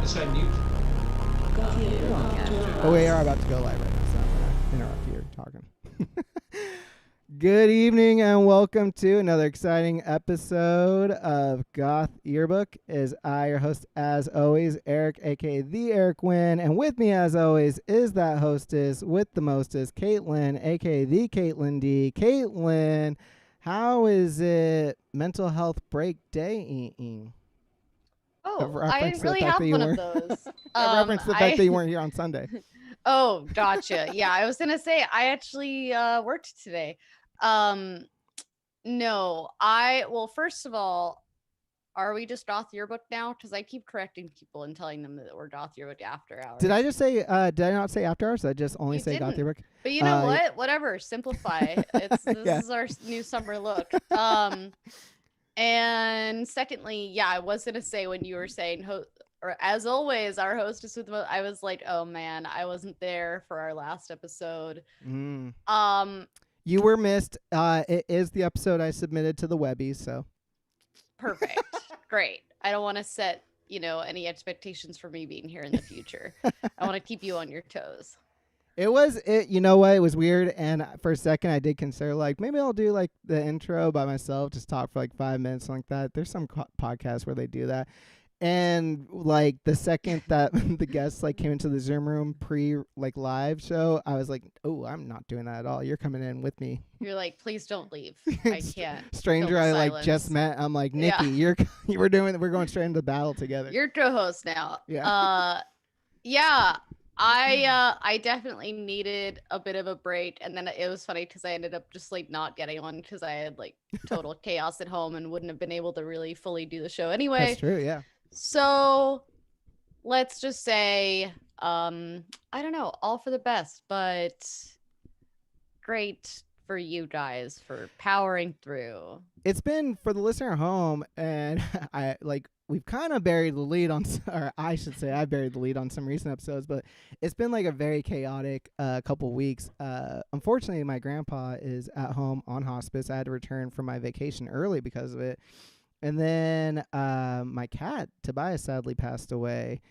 Is that mute? Oh, we are about to go live right now, so I'm going to interrupt you talking. Good evening and welcome to another exciting episode of Goth Yearbook. Is I, your host, as always, Eric, aka the Eric Wynn, and with me, as always, is that hostess with the mostest, Caitlin, aka the Caitlin D. Caitlin, how is it Mental Health Break Day? Oh, I didn't really have one of those. A reference to the fact that you weren't here on Sunday. Oh, gotcha. Yeah, I was gonna say I actually worked today. No, well, first of all, are we just Goth Yearbook now? Because I keep correcting people and telling them that we're Goth Yearbook after hours. Did I just say? Did I not say after hours? Did I just only say Goth Yearbook? But you know what? Whatever. Simplify. This is our new summer look. And secondly, yeah, I was gonna say when you were saying, or as always, our hostess with the, I was like, oh man, I wasn't there for our last episode. You were missed. It is the episode I submitted to the Webbies, so perfect, great. I don't want to set any expectations for me being here in the future. I want to keep you on your toes. You know what? It was weird, and for a second, I did consider maybe I'll do the intro by myself, just talk for 5 minutes, like that. There's some podcasts where they do that, and the second that the guests came into the Zoom room live show, I was like, oh, I'm not doing that at all. You're coming in with me. You're like, please don't leave. I can't. Stranger I just met. I'm like, Nikki, yeah. we're going straight into battle together. You're co-host now. Yeah. Yeah. I definitely needed a bit of a break, and then it was funny because I ended up just not getting one because I had total chaos at home and wouldn't have been able to really fully do the show anyway. That's true, yeah. So let's just say, I don't know, all for the best, but great for you guys for powering through. It's been for the listener at home, and we've kind of buried the lead on, or I should say I buried the lead on some recent episodes, but it's been a very chaotic couple weeks. Unfortunately, my grandpa is at home on hospice. I had to return from my vacation early because of it. And then my cat, Tobias, sadly passed away.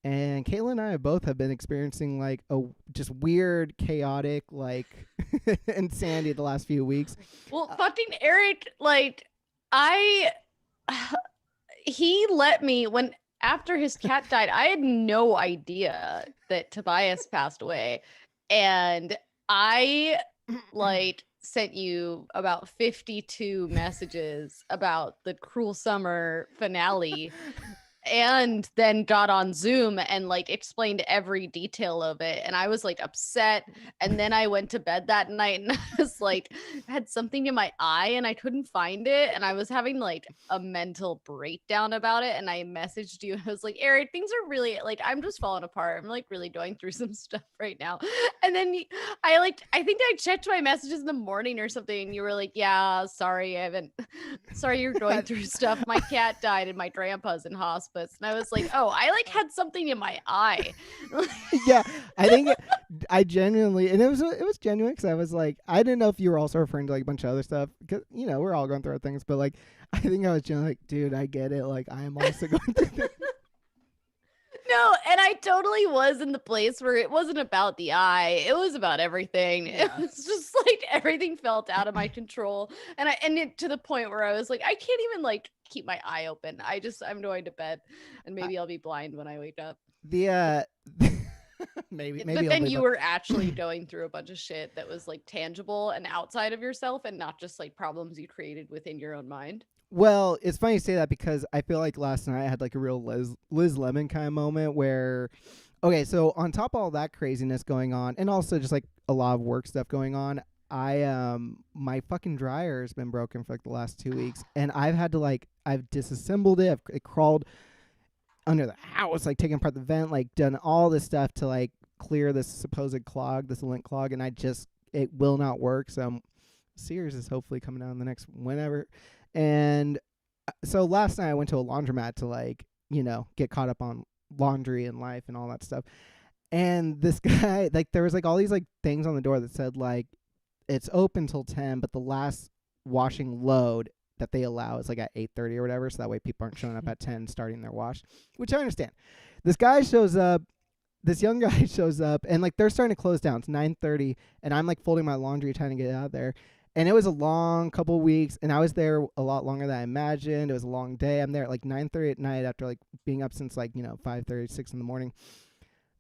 And Caitlin and I both have been experiencing a just weird, chaotic, insanity the last few weeks. Well, fucking Eric, he let me after his cat died. I had no idea that Tobias passed away, and I sent you about 52 messages about the Cruel Summer finale. And then got on Zoom and explained every detail of it, and I was upset. And then I went to bed that night and I was had something in my eye and I couldn't find it, and I was having a mental breakdown about it. And I messaged you. I was like, Eric, things are really I'm just falling apart. I'm really going through some stuff right now. And then I think I checked my messages in the morning or something, and you were like, yeah, sorry you're going through stuff. My cat died and my grandpa's in hospital. And I was like, oh, I had something in my eye. Yeah, I think I genuinely, and it was genuine, because I was I didn't know if you were also referring to a bunch of other stuff, because we're all going through our things, but I think I was genuinely dude, I get it, I am also going through this. No, and I totally was in the place where it wasn't about the eye. It was about everything. Yeah. It was just everything felt out of my control. And to the point where I was I can't even keep my eye open. I'm going to bed, and maybe I'll be blind when I wake up. Maybe. But then you were actually going through a bunch of shit that was tangible and outside of yourself, and not just problems you created within your own mind. Well, it's funny you say that, because I feel last night I had a real Liz Lemon kind of moment where, okay, so on top of all that craziness going on, and also just a lot of work stuff going on, my fucking dryer has been broken for the last 2 weeks, and I've had to I've disassembled it. It crawled under the house, taking apart the vent, done all this stuff to clear this supposed clog, this lint clog, and it will not work. So Sears is hopefully coming out in the next whenever. And so last night I went to a laundromat to get caught up on laundry and life and all that stuff. And this guy, there was all these things on the door that said it's open till 10, but the last washing load that they allow is at 8:30 or whatever, so that way people aren't showing up at 10 starting their wash, which I understand. This guy shows up. This young guy shows up, and like they're starting to close down. It's 9:30, and I'm like folding my laundry, trying to get out of there. And it was a long couple weeks, and I was there a lot longer than I imagined. It was a long day. I'm there at like 9:30 at night after like being up since like 5:30, 6 in the morning,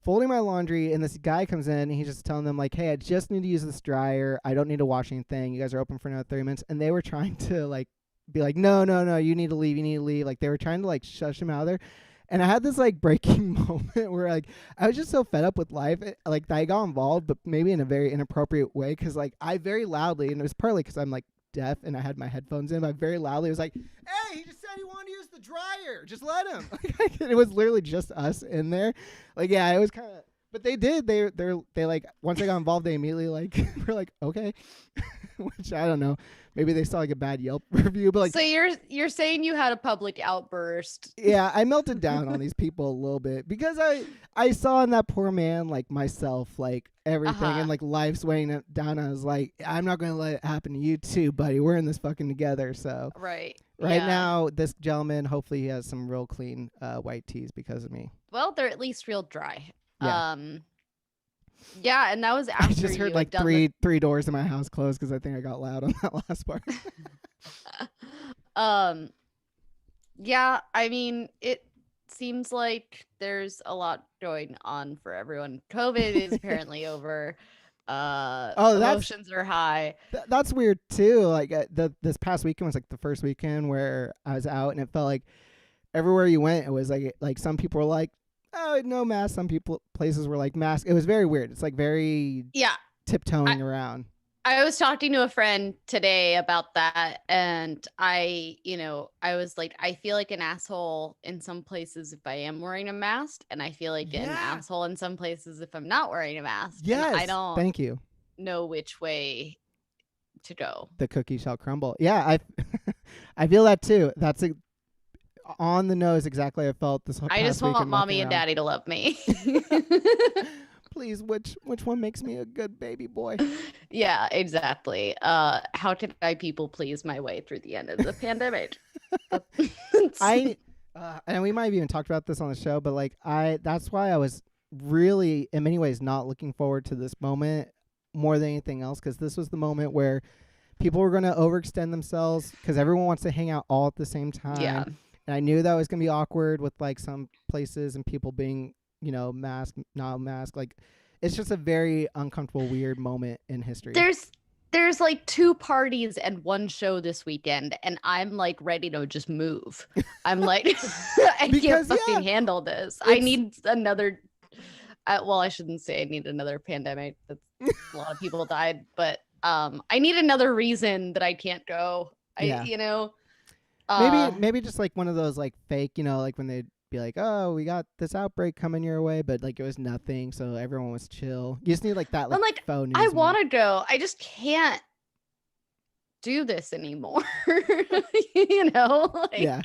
folding my laundry. And this guy comes in, and he's just telling them like, "Hey, I just need to use this dryer. I don't need to wash anything. You guys are open for another 30 minutes." And they were trying to like be like, "No, no, no, you need to leave. You need to leave." Like they were trying to like shush him out of there. And I had this like breaking moment where like I was just so fed up with life, like I got involved, but maybe in a very inappropriate way, because like I very loudly, and it was partly because I'm like deaf and I had my headphones in, but I very loudly was like, "Hey, he just said he wanted to use the dryer. Just let him." It was literally just us in there. Like yeah, it was kind of. But they did. They like once I got involved, they immediately like were like okay, which I don't know. Maybe they saw like a bad Yelp review, but like. So you're saying you had a public outburst? Yeah, I melted down on these people a little bit because I saw in that poor man like myself, like everything, and like life's weighing it down. I was like, I'm not gonna let it happen to you too, buddy. We're in this fucking together. So right now, this gentleman, hopefully he has some real clean white tees because of me. Well, they're at least real dry. Yeah. Yeah, and that was after I just heard like three doors in my house close because I think I got loud on that last part. Yeah, I mean, it seems like there's a lot going on for everyone. COVID is apparently over. Emotions are high. That's weird too. Like this past weekend was like the first weekend where I was out, and it felt like everywhere you went, it was like some people were like, "Oh, no mask." Some places were like mask. It was very weird. It's like very tiptoeing around. I was talking to a friend today about that, and I was like, I feel like an asshole in some places if I am wearing a mask, and I feel like an asshole in some places if I'm not wearing a mask. Yes, I don't. Thank you. Know which way to go. The cookie shall crumble. Yeah, I feel that too. That's on the nose exactly. I felt this. I just want mommy and daddy to love me. Please, which one makes me a good baby boy? Yeah, exactly. How can I people please my way through the end of the pandemic? And we might have even talked about this on the show, but like that's why I was really in many ways not looking forward to this moment more than anything else, because this was the moment where people were going to overextend themselves because everyone wants to hang out all at the same time. Yeah. And I knew that was going to be awkward with like some places and people being, masked, not masked. Like it's just a very uncomfortable, weird moment in history. There's like 2 parties and 1 show this weekend, and I'm like ready to just move. I'm like, I can't fucking handle this. I need another. Well, I shouldn't say I need another pandemic. That's, a lot of people died, but I need another reason that I can't go. Maybe just like one of those like fake, like when they'd be like, "Oh, we got this outbreak coming your way," but like it was nothing, so everyone was chill. You just need like that. Like phone news. I want to go. I just can't do this anymore. Yeah.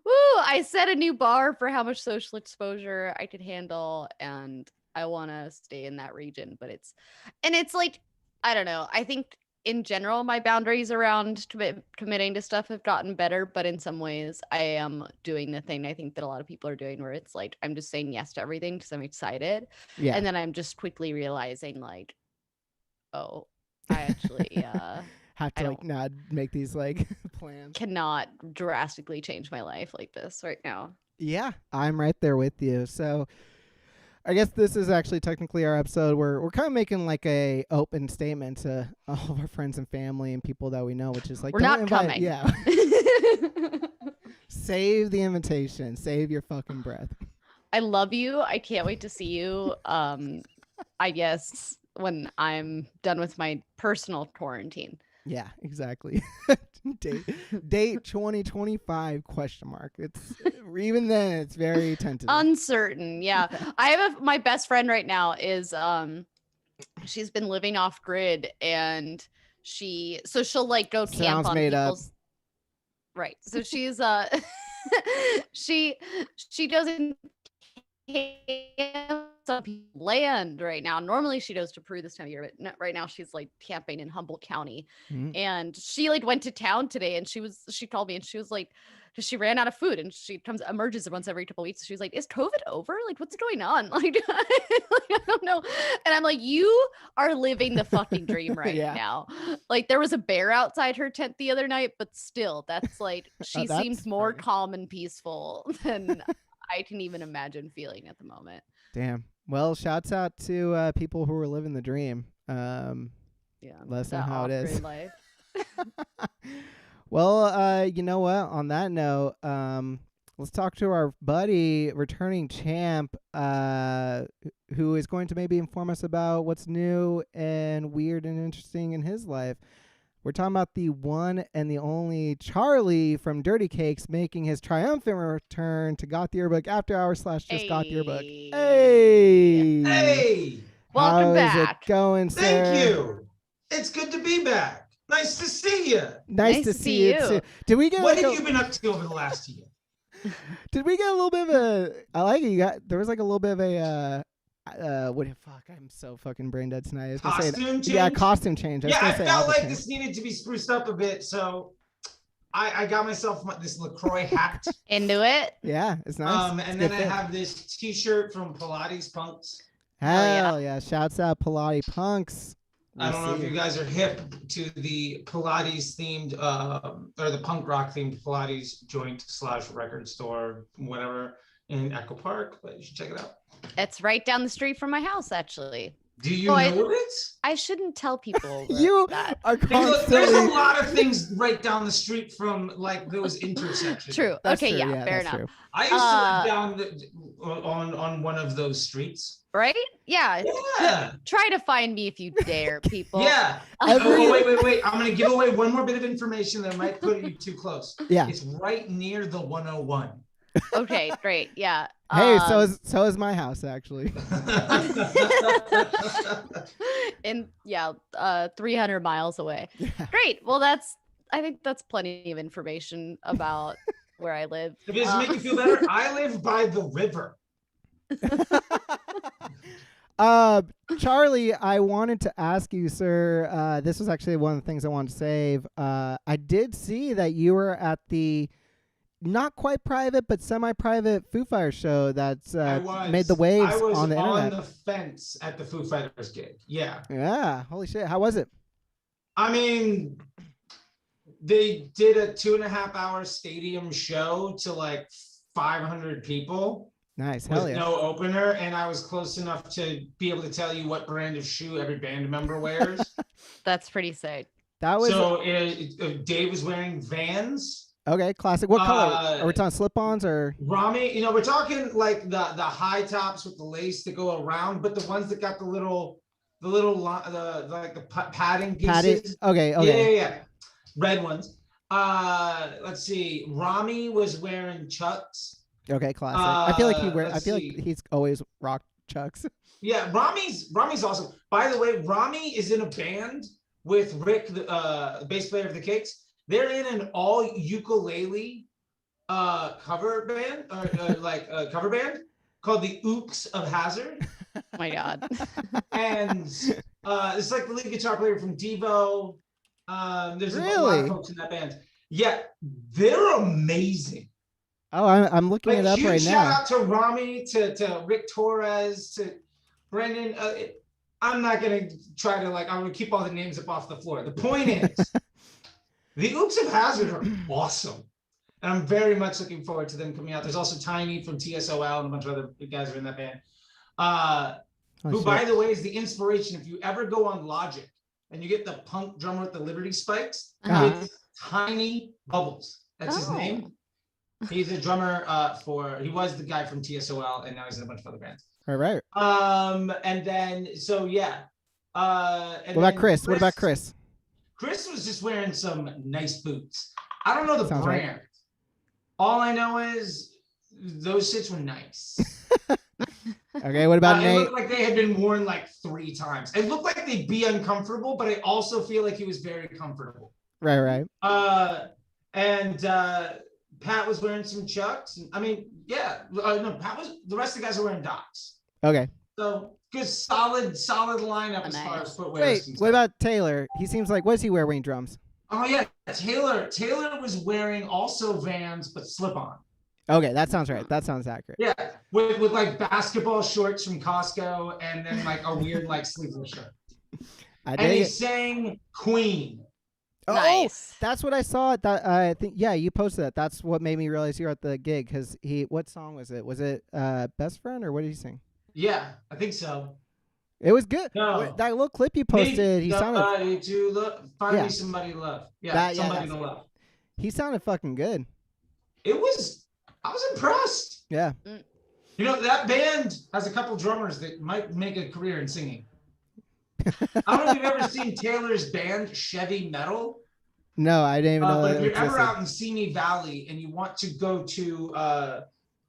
Woo! I set a new bar for how much social exposure I could handle, and I want to stay in that region. But it's like, I don't know. I think in general, my boundaries around committing to stuff have gotten better, but in some ways I am doing the thing I think that a lot of people are doing, where it's like, I'm just saying yes to everything because I'm excited. Yeah. And then I'm just quickly realizing like, oh, I actually have to like not make these like plans. Cannot drastically change my life like this right now. Yeah, I'm right there with you. So I guess this is actually technically our episode where we're kind of making like a open statement to all of our friends and family and people that we know, which is like, we're not coming. Yeah. Save the invitation. Save your fucking breath. I love you. I can't wait to see you. I guess when I'm done with my personal quarantine. Yeah, exactly. date 2025 ? It's even then it's very tentative. Uncertain. Yeah. I have my best friend right now is she's been living off grid, and she'll like go camp Sounds on made people's up. Right. So she's she doesn't some people land right now. Normally she goes to Peru this time of year, but right now she's like camping in Humboldt County. And she like went to town today, and she called me and she was like, she ran out of food, and she emerges once every couple of weeks. She was like, "Is COVID over? Like, what's going on?" Like, I don't know. And I'm like, "You are living the fucking dream right now." Like, there was a bear outside her tent the other night, but still, that's like, she seemed more calm and peaceful than I can even imagine feeling at the moment. Damn. Well, shouts out to people who are living the dream. Yeah, let us know how it is. Life. Well, you know what? On that note, let's talk to our buddy, returning champ, who is going to maybe inform us about what's new and weird and interesting in his life. We're talking about the one and the only Charlie from Dirtycakes making his triumphant return to Goth Yearbook After Hours / just Goth Yearbook. Hey! Hey! Welcome back. How's it going, sir? Thank you. It's good to be back. Nice to see you. Nice to see you too. Did we get? What have you been up to over the last year? Did we get a little bit of a? I like it. There was like a little bit of a. What the fuck? I'm so fucking brain dead tonight. I was gonna Costume change? Yeah, costume change. I felt like this needed to be spruced up a bit, so I got myself this LaCroix hat. Into it. Yeah, it's nice. And then I have this T-shirt from Pilates Punks. Hell yeah! Shouts out Pilates Punks. I don't know if you guys are hip to the Pilates themed or the punk rock themed Pilates joint / record store, whatever, in Echo Park, but you should check it out. It's right down the street from my house, actually. Do you know it? I shouldn't tell people you that. Are because there's a lot of things right down the street from like those intersections. True. That's okay, true. Yeah, fair enough. True. I used to live down on one of those streets. Right? Yeah. Try to find me if you dare, people. Yeah. Oh, wait. I'm going to give away one more bit of information that might put you too close. Yeah. It's right near the 101. Okay, great. Yeah. Hey, so is my house actually. And 300 miles away. Yeah. Great. Well, I think that's plenty of information about where I live. If it doesn't make you feel better, I live by the river. Charlie, I wanted to ask you, sir. This was actually one of the things I wanted to save. I did see that you were at the not quite private but semi-private Foo Fighters show that's made the waves on the internet. I was on the fence at the Foo Fighters gig. Yeah. Holy shit! How was it? I mean, they did a 2.5-hour stadium show to like 500 people. Nice. With no opener, and I was close enough to be able to tell you what brand of shoe every band member wears. That's pretty sick. That was Dave was wearing Vans. Okay, classic. What color? Are we talking slip-ons or Rami? We're talking like the high tops with the lace that go around, but the ones that got the padding pieces. Okay. Yeah. Red ones. Let's see. Rami was wearing Chucks. Okay, classic. I feel like he's always rocked Chucks. Yeah, Rami's awesome. By the way, Rami is in a band with Rick, the bass player of the Cakes. They're in an all ukulele cover band cover band called the Oops of Hazard. Oh my god. And it's like the lead guitar player from Devo. There's a lot of folks in that band. Yeah, they're amazing. Oh, I'm looking it up right now. Shout out to Rami, to Rick Torres, to Brendan. I'm not going to try to I'm going to keep all the names up off the floor. The point is, the Oops of Hazard are awesome. And I'm very much looking forward to them coming out. There's also Tiny from TSOL and a bunch of other guys are in that band. By the way, is the inspiration. If you ever go on Logic and you get the punk drummer with the Liberty Spikes, it's Tiny Bubbles. That's his name. He's a drummer he was the guy from TSOL, and now he's in a bunch of other bands. All right. And then what about Chris? What about Chris? Chris was just wearing some nice boots. I don't know the brand. Right. All I know is those shits were nice. Okay, what about Nate? It looked like they had been worn like 3 times. It looked like they'd be uncomfortable, but I also feel like he was very comfortable. Right. Pat was wearing some Chucks. I mean, yeah, no, Pat was. The rest of the guys are wearing Docs. Okay. So good, solid lineup as far as footwear. Wait, what about Taylor? He seems like, what does he wear when he drums? Oh yeah, Taylor was wearing also Vans but slip-on. Okay, that sounds right. That sounds accurate. Yeah, with like basketball shorts from Costco and then like a weird like sleeveless shirt. And he sang Queen. Oh, nice. That's what I saw. That I think, yeah, you posted that. That's what made me realize you were at the gig because what song was it? Was it Best Friend or what did he sing? Yeah, I think so. It was good. No. That little clip you posted, he sounded. Find me somebody to love. Yeah, somebody to love. He sounded fucking good. I was impressed. Yeah. You know, that band has a couple drummers that might make a career in singing. I don't know if you've ever seen Taylor's band, Chevy Metal. No, I didn't even know But that if you're existed. ever out in Simi Valley and you want to go to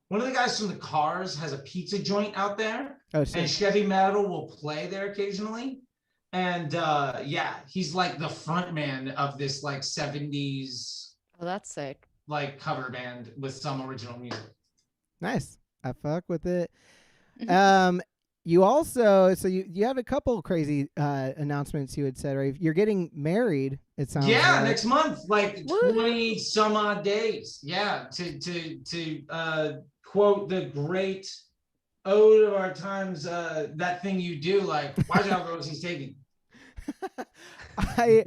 one of the guys from the Cars has a pizza joint out there. Oh, shit. And Chevy Metal will play there occasionally. And yeah, he's like the front man of this like 70s Oh, that's sick. like cover band with some original music. Nice. I fuck with it. You also, so you have a couple crazy announcements you had said, right? You're getting married, it sounds Yeah, like. next month, like Woo. 20 some odd days. Yeah, to quote the great ode of our times, that thing you do, like, watch out, girls, he's taking. I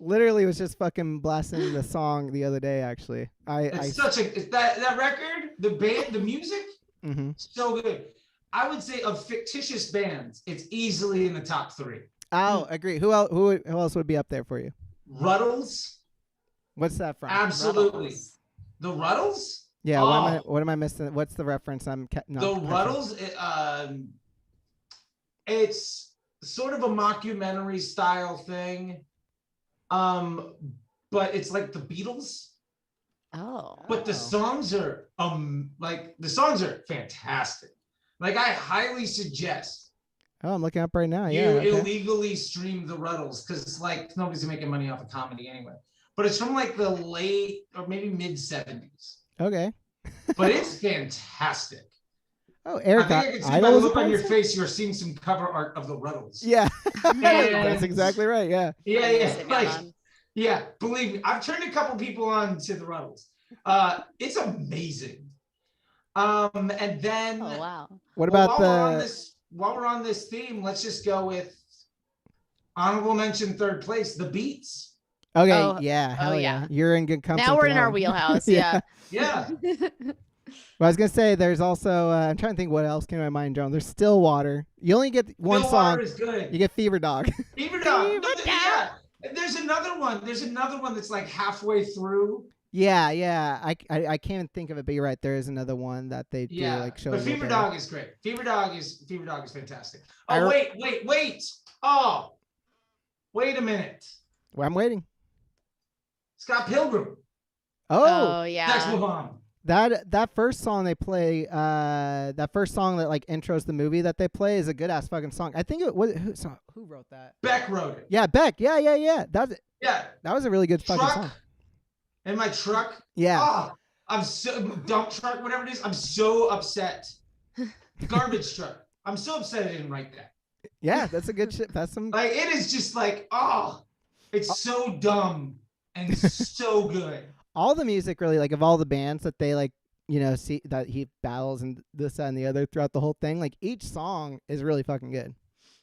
literally was just fucking blasting the song the other day, actually. That record, the band, the music, Mm-hmm. so good. I would say of fictitious bands, it's easily in the top 3. Oh, agree. Who else would be up there for you? Ruddles. What's that from? Absolutely. Ruddles. The Ruddles? Yeah, Oh. what am I missing? What's the reference? The Ruddles, it's sort of a mockumentary style thing. But it's like the Beatles. Oh. But the songs are fantastic. Like I highly suggest Oh, I'm looking up right now. you Yeah. Okay. illegally stream the Ruddles because it's like nobody's making money off of comedy anyway. But it's from like the late or maybe mid 70s. Okay. But it's fantastic. Oh, Eric, I think I can see by Idol the was a look on your part of face, you're seeing some cover art of the Ruddles. it? Yeah. And- That's exactly right. Yeah. Yeah. Sit Like, down. yeah, believe me, I've turned a couple people on to the Ruddles. It's amazing. And then Oh wow. What about while we're on this theme, let's just go with honorable mention, third place, the Beats. Okay, Oh, yeah, hell yeah. You're in good company. Now we're with in our them. wheelhouse. Yeah. Yeah. Yeah, Well, I was gonna say there's also I'm trying to think what else came to my mind, John. There's Stillwater. You only get one Stillwater song. is good. You get Fever Dog. Fever Dog. Fever Dog. Yeah. There's another one. that's like halfway through. yeah. I can't think of it, but you're right. There is another one that they do like show. But Fever Dog is great. Fever Dog is fantastic. Oh, wait. Oh, wait a minute. Well, I'm waiting. Scott Pilgrim. Oh Sex yeah. Bomb. That first song they play, that first song that like intros the movie that they play is a good ass fucking song. I think it was who wrote that? Beck wrote it. Yeah, Beck. Yeah. That was a really good fucking Truck. song. In my truck. Yeah. Oh, I'm so dump truck, whatever it is. I'm so upset. Garbage truck. I'm so upset I didn't write that. Yeah, that's a good shit. That's some. Like it is just like, it's so dumb and so good. All the music really, like of all the bands that they like, see that he battles and this, that, and the other throughout the whole thing, like each song is really fucking good.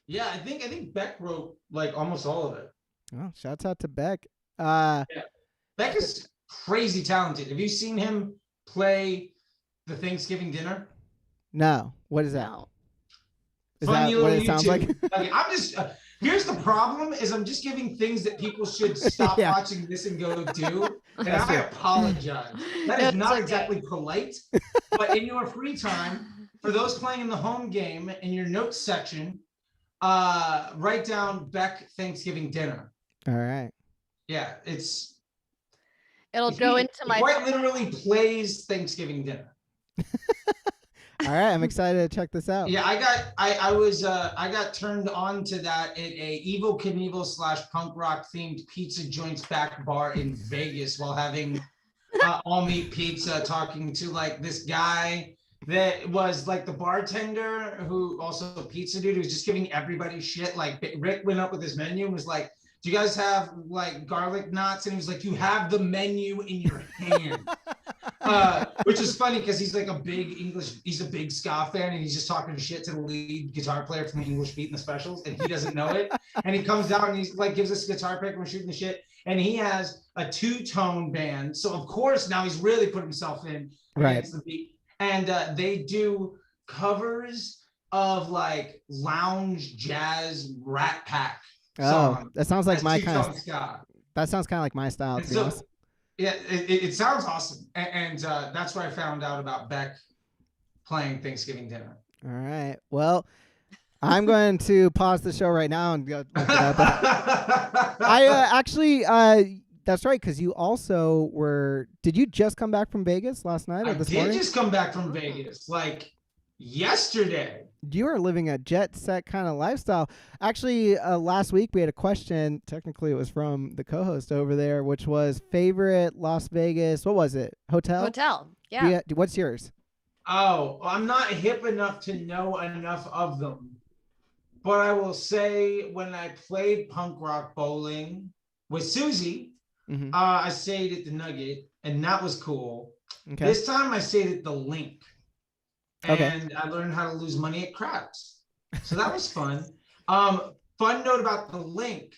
Yeah, I think Beck wrote like almost all of it. Oh, shouts out to Beck. Beck is crazy talented. Have you seen him play the Thanksgiving dinner? No, what is that? No. Is Funny that what little it sounds like? Okay, I'm just here's the problem is I'm just giving things that people should stop Yeah. watching this and go do. And That's I true. apologize. That is It's not okay. exactly polite. But in your free time, for those playing in the home game, in your notes section, write down Beck Thanksgiving dinner. All right. Yeah, It'll go into my. quite literally plays Thanksgiving dinner. All right. I'm excited to check this out. Yeah, I got turned on to that at a Evil Knievel / punk rock themed pizza joints back bar in Vegas while having all meat pizza, talking to like this guy that was like the bartender who also a pizza dude who's just giving everybody shit. Like Rick went up with his menu and was like, "Do you guys have like garlic knots?" And he was like, "You have the menu in your hand." Which is funny because he's like he's a big ska fan, and he's just talking shit to the lead guitar player from the English Beat and the Specials, and he doesn't know it. And he comes down and he's like gives us a guitar pick and we're shooting the shit. And he has a two-tone band, so of course now he's really put himself in against the beat. And they do covers of like lounge jazz Rat Pack songs. That sounds like my kind of ska. That sounds kind of like my style. To be honest. Yeah, it sounds awesome, and that's where I found out about Beck playing Thanksgiving dinner. All right. Well, I'm going to pause the show right now and go look it up. I actually, that's right, because you also were. Did you just come back from Vegas last night or this morning? I did just come back from Vegas, like yesterday. You are living a jet set kind of lifestyle. Actually, last week we had a question. Technically, it was from the co-host over there, which was favorite Las Vegas. What was it? Hotel. Yeah. What's yours? Oh, I'm not hip enough to know enough of them, but I will say when I played punk rock bowling with Susie, I stayed at the Nugget, and that was cool. Okay. This time I stayed at the Link. And I learned how to lose money at craps. So that was fun. Fun note about the Link.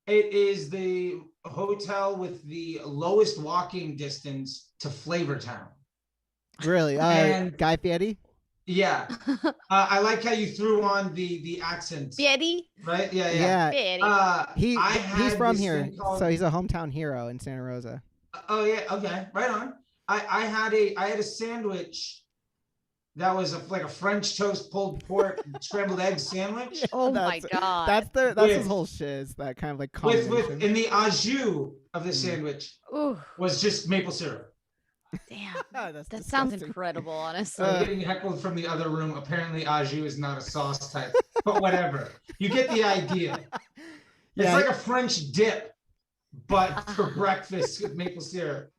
It is the hotel with the lowest walking distance to Flavortown. Really? Guy Fieri? Yeah. I like how you threw on the accent. Fieri? Right? Yeah. He's from here, so he's a hometown hero in Santa Rosa. Oh, yeah. Okay. Right on. I had a sandwich that was like a French toast pulled pork scrambled egg sandwich. Yeah, oh my god! That's his whole shiz. That kind of like combination. In the au jus of the sandwich was just maple syrup. Damn, that sounds incredible. Honestly, I'm getting heckled from the other room. Apparently, au jus is not a sauce type, but whatever. You get the idea. It's like a French dip, but for breakfast with maple syrup.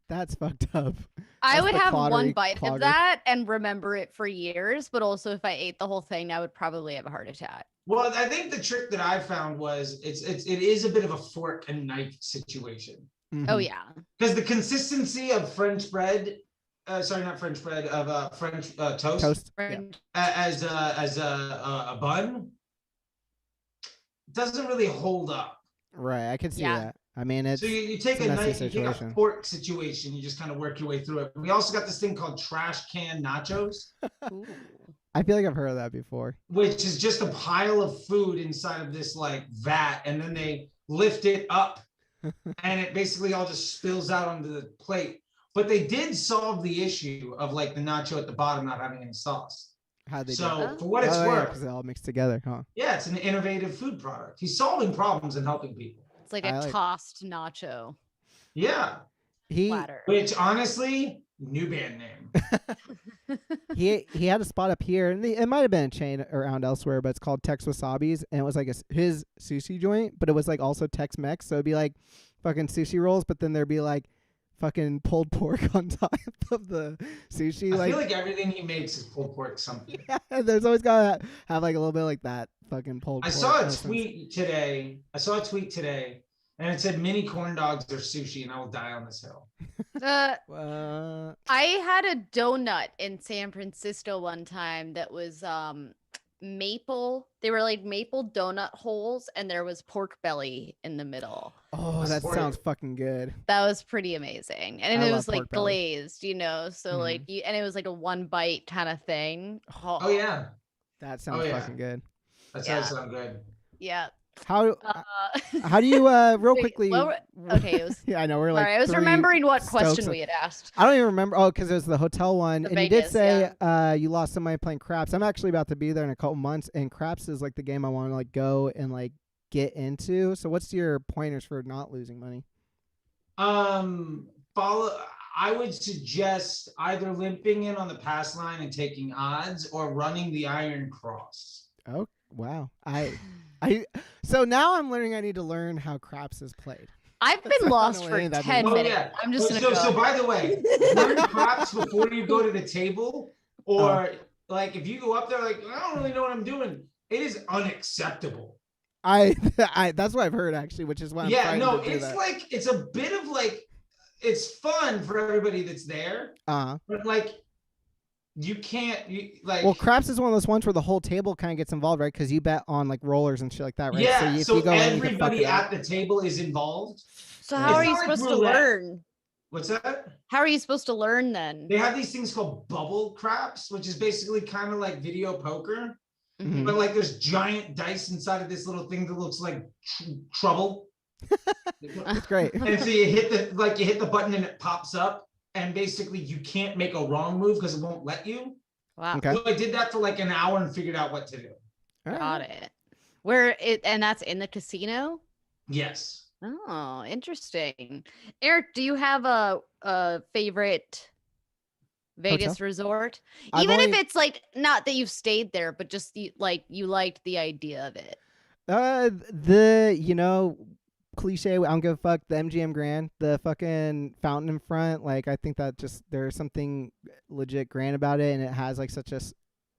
That's fucked up. I would have one bite of that and remember it for years, but also if I ate the whole thing, I would probably have a heart attack. Well, I think the trick that I found was it is a bit of a fork and knife situation. Mm-hmm. Oh yeah, because the consistency of French bread, French toast, as a bun doesn't really hold up. Right, I can see that. I mean, it's so you take you take a pork situation, you just kind of work your way through it. We also got this thing called trash can nachos. I feel like I've heard of that before. Which is just a pile of food inside of this like vat, and then they lift it up, and it basically all just spills out onto the plate. But they did solve the issue of like the nacho at the bottom not having any sauce. How'd they do that? For what it's worth, because they all mixed together, huh? Yeah, it's an innovative food product. He's solving problems and helping people. It's like a tossed nacho. Yeah. Which honestly, new band name. he had a spot up here, and it might have been a chain around elsewhere, but it's called Tex Wasabi's, and it was like his sushi joint, but it was like also Tex-Mex, so it'd be like fucking sushi rolls, but then there'd be like fucking pulled pork on top of the sushi. I feel like everything he makes is pulled pork something. Yeah, there's always gotta have like a little bit like that fucking pulled pork. I saw a tweet today, and it said mini corn dogs are sushi, and I will die on this hill. I had a donut in San Francisco one time that was maple. They were like maple donut holes, and there was pork belly in the middle. Oh, that sounds fucking good. That was pretty amazing, and it was like glazed, so like and it was like a one bite kind of thing. Oh yeah, that sounds fucking good. That does sound good. Yeah. How do you real quickly? Okay, it was. Yeah, I know we're like. Sorry, I was remembering what question we had asked. I don't even remember. Oh, because it was the hotel one, and Vegas, you did say you lost some money playing craps. I'm actually about to be there in a couple months, and craps is like the game I want to like go and like get into. So, what's your pointers for not losing money? I would suggest either limping in on the pass line and taking odds, or running the Iron Cross. Oh wow! So now I'm learning I need to learn how craps is played. I've That's been not lost what for any of that 10 means. Oh minutes. yeah. I'm just so, gonna so go. by the way, learn props before you go to the table, or like if you go up there like I don't really know what I'm doing. It is unacceptable. I that's what I've heard actually, which is why I'm Yeah, frightened no, to do it's that. like it's a bit of like it's fun for everybody that's there, but like you can't like Well, craps is one of those ones where the whole table kind of gets involved, right? Because you bet on like rollers and shit like that, right? yeah. If So you go in, you can fuck everybody it up. at the table is involved. So Yeah. how It's are you not like supposed to roulette. learn? What's that? How are you supposed to learn then? They have these things called bubble craps, which is basically kind of like video poker, Mhm. but like there's giant dice inside of this little thing that looks like trouble. It's great. And so you hit the button and it pops up, and basically you can't make a wrong move because it won't let you. Wow. Okay. So I did that for like an hour and figured out what to do. All right. Got it. And that's in the casino? Yes. Oh, interesting. Eric, do you have a favorite Vegas resort? I've Even if only- it's like not that you've stayed there, but just you liked the idea of it. Cliche, I don't give a fuck, the MGM Grand, the fucking fountain in front, like I think that just there's something legit grand about it, and it has like such a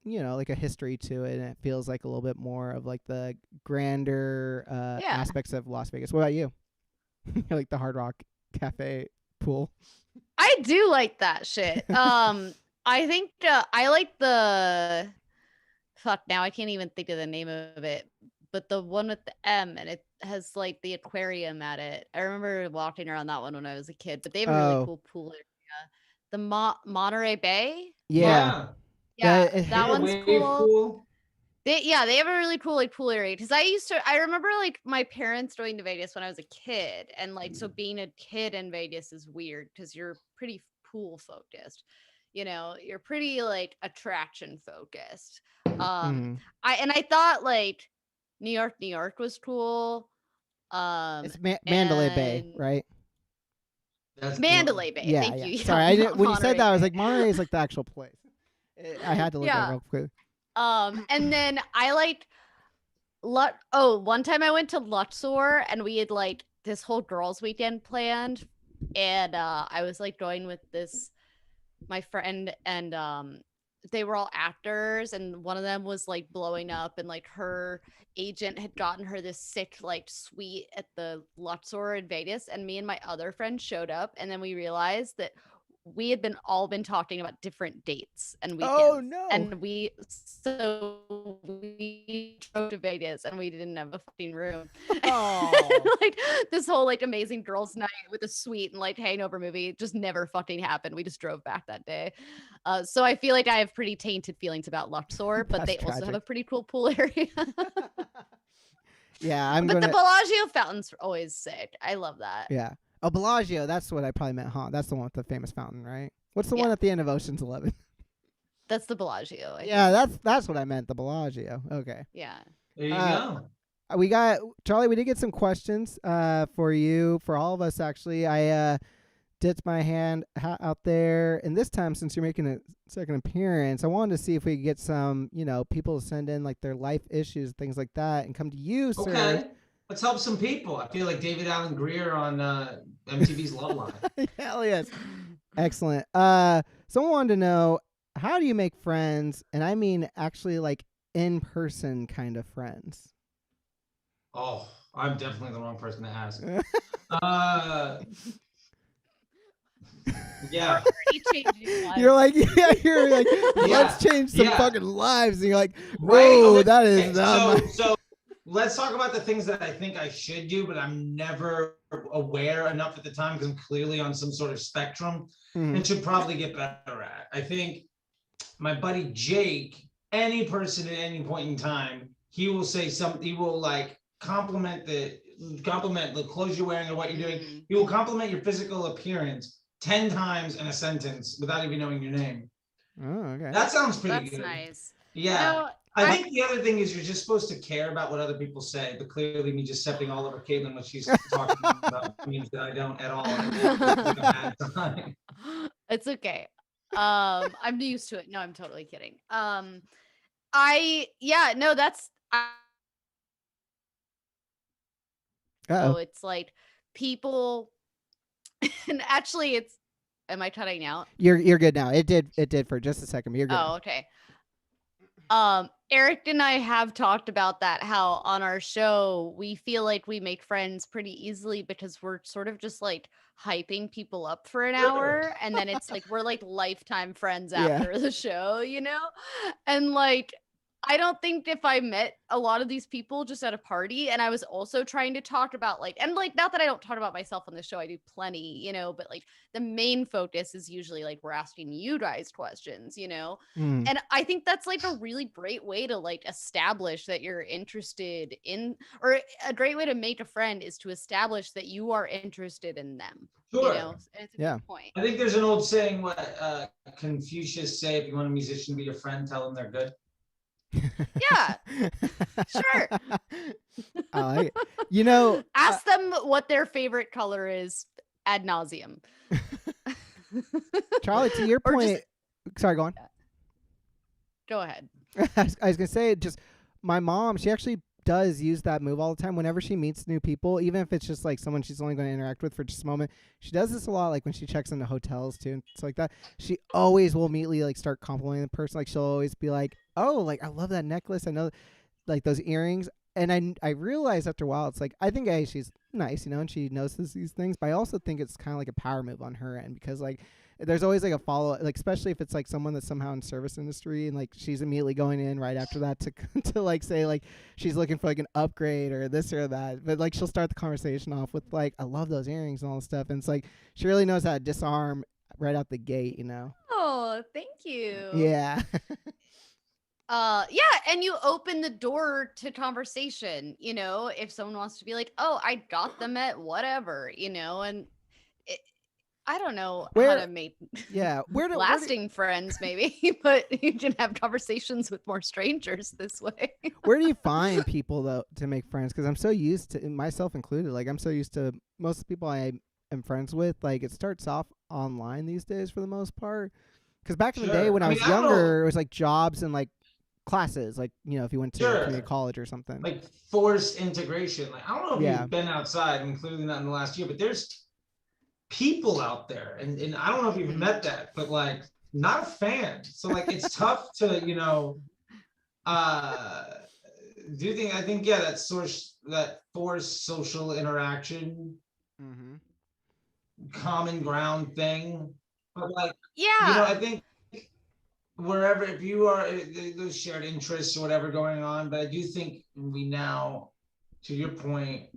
like a history to it, and it feels like a little bit more of like the grander aspects of Las Vegas. What about you? Like the Hard Rock Cafe pool? I do like that shit. I think I like fuck, now I can't even think of the name of it, but the one with the M, and it has like the aquarium at it. I remember walking around that one when I was a kid, but they have a really cool pool area. The Monterey Bay. Yeah. Yeah, it- that The one's wave cool. pool. They have a really cool like pool area, because I remember like my parents going to Vegas when I was a kid, and like so being a kid in Vegas is weird because you're pretty pool focused, you're pretty like attraction focused. I thought like New York was cool. It's Mandalay Bay, and right? That's Mandalay Bay. Yeah, Thank yeah. you. Sorry, I didn't. When you Monterey said that, I was Bay. like, Monterey is like the actual place. I had to look at it real quick. And then I liked one time I went to Luxor, and we had like this whole girls' weekend planned, and I was like going with my friend, and they were all actors, and one of them was like blowing up, and like her agent had gotten her this sick like suite at the Luxor in Vegas, and me and my other friend showed up, and then we realized that we had all been talking about different dates and weekends. Oh, no. And we drove to Vegas, and we didn't have a fucking room. Oh. Like this whole like amazing girls' night with a suite and like hangover movie just never fucking happened. We just drove back that day. So I feel like I have pretty tainted feelings about Luxor, but That's they also have tragic. a pretty cool pool area. Yeah, But the Bellagio fountain's always sick. I love that. Yeah. Oh, Bellagio. That's what I probably meant, huh? That's the one with the famous fountain, right? What's the one Yeah. at the end of Ocean's 11? That's the Bellagio. I Yeah, think. that's what I meant. The Bellagio. Okay. Yeah. There you go. We got Charlie. We did get some questions for you, for all of us. Actually, I dipped my hand out there, and this time, since you're making a second appearance, I wanted to see if we could get some, people to send in like their life issues, things like that, and come to you, sir. Okay. Let's help some people. I feel like David Allen Greer on MTV's Love Line. Hell yes. Excellent. Someone wanted to know, how do you make friends? And I mean actually like in person kind of friends. Oh, I'm definitely the wrong person to ask. Yeah. Already changing lives. You're like, let's change some yeah. fucking lives. And you're like, Right, whoa, okay. that is not So let's talk about the things that I think I should do, but I'm never aware enough at the time because I'm clearly on some sort of spectrum and should probably get better at. I think my buddy Jake, any person at any point in time, he will say something, he will like compliment the clothes you're wearing or what you're doing. He will compliment your physical appearance 10 times in a sentence without even knowing your name. Oh, okay. That sounds pretty That's good. nice. Yeah. I think the other thing is you're just supposed to care about what other people say, but clearly me just stepping all over Caitlin when she's talking about means that I don't at all. Bad time. It's okay. I'm used to it. No, I'm totally kidding. So it's like people, and actually it's, am I cutting out? You're good now. It did for just a second, but you're good. Oh, okay. Eric and I have talked about that, how on our show we feel like we make friends pretty easily because we're sort of just like hyping people up for an hour, and then it's like we're like lifetime friends after the show, you know? And like I don't think if I met a lot of these people just at a party and I was also trying to talk about like, and like, not that I don't talk about myself on the show, I do plenty, you know, but like the main focus is usually like we're asking you guys questions, you know? Mm. And I think that's like a really great way to like establish that you're interested in, or a great way to make a friend is to establish that you are interested in them. Sure. You know, and it's a good point. I think there's an old saying, what Confucius say, if you want a musician to be your friend, tell them they're good. Yeah, sure. I like it. You know, ask them what their favorite color is ad nauseum. Charlie, to your point, sorry, go on. Go ahead. I was gonna say, just my mom, she actually does use that move all the time whenever she meets new people, even if it's just like someone she's only going to interact with for just a moment. She does this a lot, like when she checks into hotels too and stuff like that. She always will immediately like start complimenting the person. Like she'll always be like, "Oh, like I love that necklace. I know, like those earrings." And I realized after a while, it's like I think she's nice, you know, and she notices these things, but I also think it's kind of like a power move on her end because like there's always like a follow, like especially if it's like someone that's somehow in service industry and like she's immediately going in right after that to to like say like she's looking for like an upgrade or this or that, but like she'll start the conversation off with like I love those earrings and all this stuff, and it's like she really knows how to disarm right out the gate, you know. Oh, thank you. Yeah. Yeah, and you open the door to conversation, you know, if someone wants to be like, "Oh, I got them at whatever," you know, and I don't know how to make lasting friends, maybe, but you can have conversations with more strangers this way. Where do you find people though to make friends? Because I'm so used to, myself included, like I'm so used to most of the people I am friends with. Like it starts off online these days for the most part. Because back in the day when I was younger, it was like jobs and like classes, like you know if you went to community college or something, like forced integration. Like I don't know if you've been outside, and clearly not in the last year, but there's people out there, and I don't know if you've met that, but like not a fan. So like it's tough to, you know, do you think, I think that forced social interaction, common ground thing, but like you know, I think wherever, if you are those shared interests or whatever going on, but I do think we now, to your point,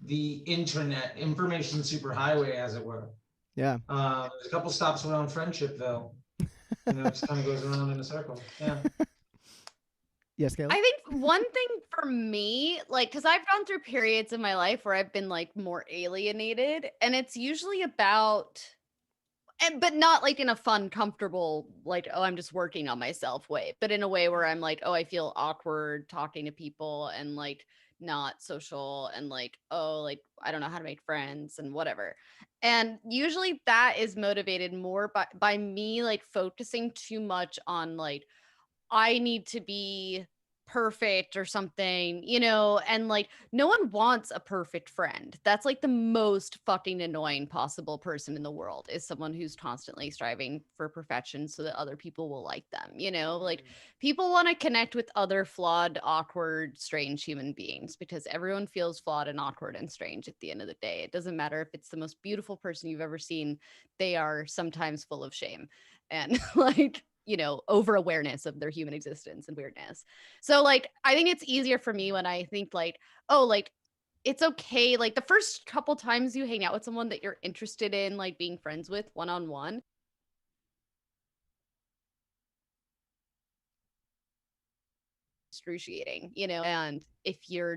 the internet information superhighway, as it were. Yeah. There's a couple stops around Friendshipville. You know, it just kind of goes around in a circle. Yeah. Yes, Kayla? I think one thing for me, like, because I've gone through periods in my life where I've been like more alienated, and it's usually about, but not like in a fun, comfortable, like, oh, I'm just working on myself way, but in a way where I'm like, oh, I feel awkward talking to people and like not social and like, oh, like I don't know how to make friends and whatever. And usually that is motivated more by me like focusing too much on like, I need to be perfect or something, you know, and like no one wants a perfect friend. That's like the most fucking annoying possible person in the world, is someone who's constantly striving for perfection so that other people will like them, you know? Like people want to connect with other flawed, awkward, strange human beings because everyone feels flawed and awkward and strange at the end of the day. It doesn't matter if it's the most beautiful person you've ever seen, they are sometimes full of shame and like, you know, over awareness of their human existence and weirdness. So like, I think it's easier for me when I think like, oh, like it's okay. Like the first couple times you hang out with someone that you're interested in, like being friends with one-on-one, excruciating, you know, and if you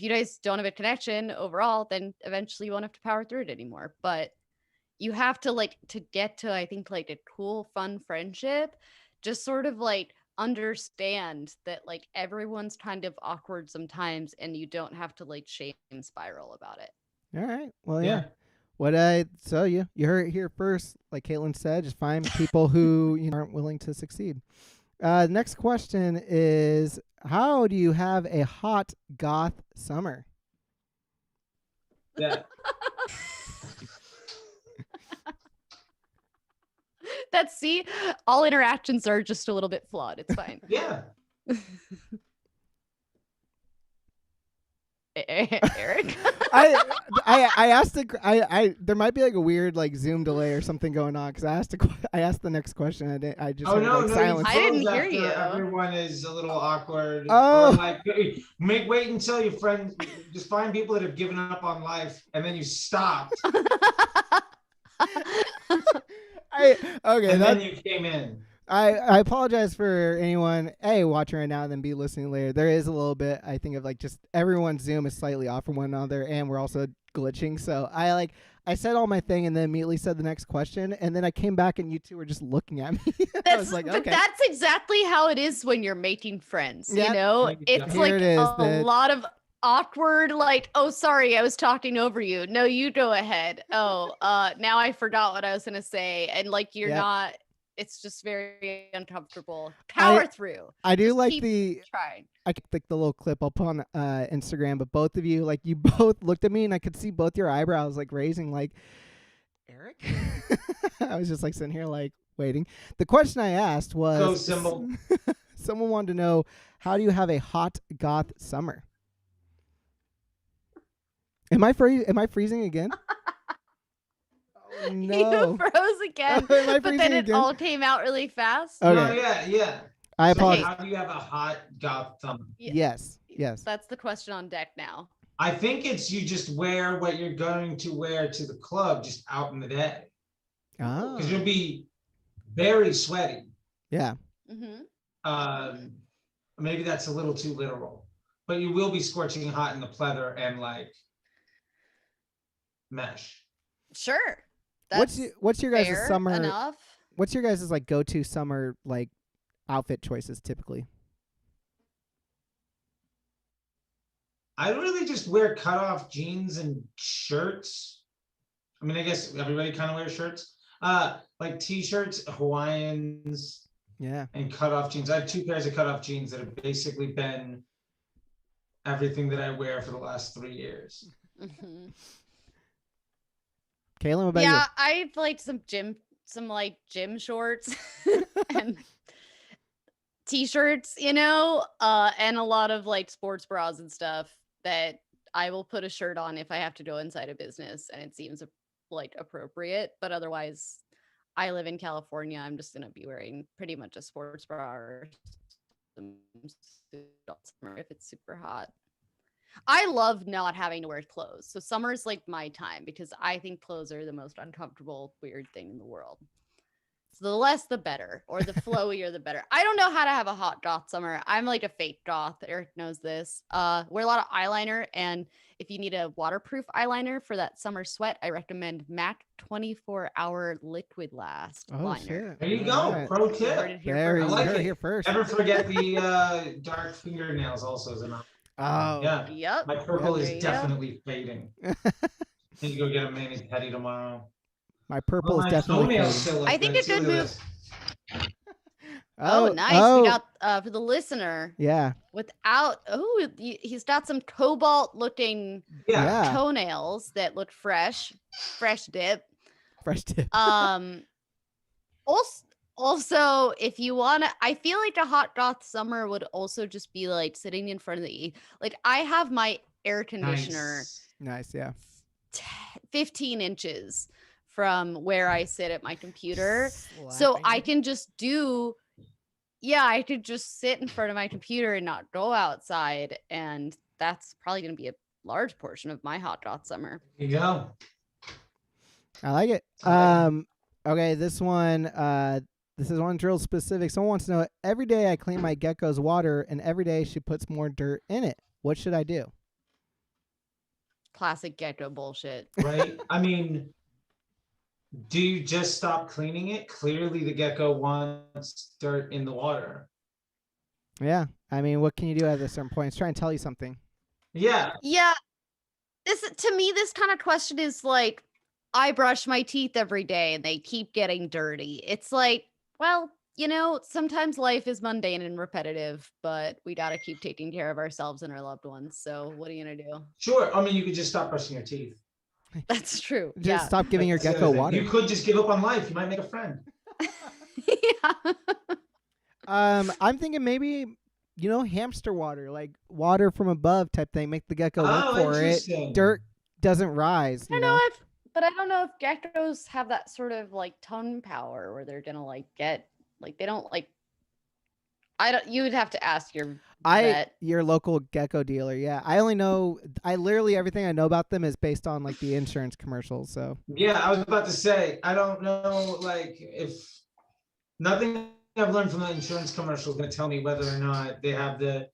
guys don't have a connection overall, then eventually you won't have to power through it anymore. But you have to like, to get to, I think, like a cool, fun friendship, just sort of like understand that like everyone's kind of awkward sometimes and you don't have to like shame spiral about it. All right. Well, yeah. So you heard it here first. Like Caitlin said, just find people who aren't willing to succeed. Next question is, how do you have a hot goth summer? Yeah. See, all interactions are just a little bit flawed. It's fine. Yeah. Eric. I asked there might be like a weird like Zoom delay or something going on because I asked the next question. I just heard, like, silence. I didn't hear after you. Everyone is a little awkward. Oh. Or like, wait until your friends, just find people that have given up on life, and then you stopped. Okay, then you came in. I apologize for anyone watching right now and then be listening later. There is a little bit, I think, of like just everyone's Zoom is slightly off from one another, and we're also glitching. So I said all my thing and then immediately said the next question, and then I came back and you two were just looking at me. I was like, okay. But that's exactly how it is when you're making friends. Yep. You know, it's Here like it is, a lot of awkward, like, oh, sorry, I was talking over you. No, you go ahead. Oh, now I forgot what I was gonna say, and like you're not. It's just very uncomfortable. Power through. I do just like keep trying. I could like the little clip up on Instagram, but both of you, like, you both looked at me and I could see both your eyebrows like raising, like, Eric. I was just like sitting here like waiting. The question I asked was, Go symbol. Someone wanted to know, how do you have a hot goth summer? Am I freezing again? Oh, no. You froze again, but then it all came out really fast. Okay. No, yeah. I apologize. How do you have a hot goth summer? Yes. That's the question on deck now. I think it's you just wear what you're going to wear to the club just out in the day. Oh. Because you'll be very sweaty. Yeah. Mm-hmm. Maybe that's a little too literal, but you will be scorching hot in the pleather and like mesh. Sure. What's your guys' summer enough? What's your guys' like go-to summer like outfit choices typically? I really just wear cutoff jeans and shirts. I mean, I guess everybody kind of wears shirts. Like t-shirts, Hawaiians, and cutoff jeans. I have 2 pairs of cutoff jeans that have basically been everything that I wear for the last 3 years. Mm-hmm. Kaylin, what about you? Yeah, I've like some gym shorts and t-shirts, and a lot of like sports bras and stuff that I will put a shirt on if I have to go inside a business and it seems like appropriate. But otherwise, I live in California. I'm just gonna be wearing pretty much a sports bra or some suit all summer if it's super hot. I love not having to wear clothes. So summer's like my time because I think clothes are the most uncomfortable, weird thing in the world. So the less, the better, or the flowier, the better. I don't know how to have a hot goth summer. I'm like a fake goth. Eric knows this. Wear a lot of eyeliner. And if you need a waterproof eyeliner for that summer sweat, I recommend MAC 24-hour liquid last liner. Shit. There you go. Right. Pro tip. I like it. Here first. Never forget the dark fingernails also as an option. Oh. Yeah. Yep. My purple is definitely fading. I need to go get a mani-pedi tomorrow. My purple is definitely fading. I think a good move. Oh, nice. We got for the listener. Yeah. He's got some cobalt looking toenails that look fresh. Fresh dip. Also, if you want to, I feel like a hot goth summer would also just be like sitting in front of like I have my air conditioner. Nice, yeah. 15 inches from where I sit at my computer. So I can just I could just sit in front of my computer and not go outside. And that's probably going to be a large portion of my hot goth summer. There you go. I like it. Okay, this is one drill specific. Someone wants to know, every day I clean my gecko's water and every day she puts more dirt in it. What should I do? Classic gecko bullshit. Right? I mean, do you just stop cleaning it? Clearly the gecko wants dirt in the water. Yeah. I mean, what can you do at a certain point? It's trying to tell you something. Yeah. Yeah. To me, this kind of question is like, I brush my teeth every day and they keep getting dirty. It's like, well, sometimes life is mundane and repetitive, but we got to keep taking care of ourselves and our loved ones. So what are you going to do? Sure. I mean, you could just stop brushing your teeth. That's true. Just stop giving your That's the gecko other thing. water. You could just give up on life. You might make a friend. Yeah. I'm thinking maybe, hamster water, like water from above type thing. Make the gecko work for it. Interesting. Dirt doesn't rise. I don't know if geckos have that sort of like tongue power where they're gonna like get like they don't like. You would have to ask your vet. Your local gecko dealer. Yeah, I literally everything I know about them is based on like the insurance commercials. So Yeah, I was about to say, I don't know, like, if nothing I've learned from the insurance commercial is going to tell me whether or not they have the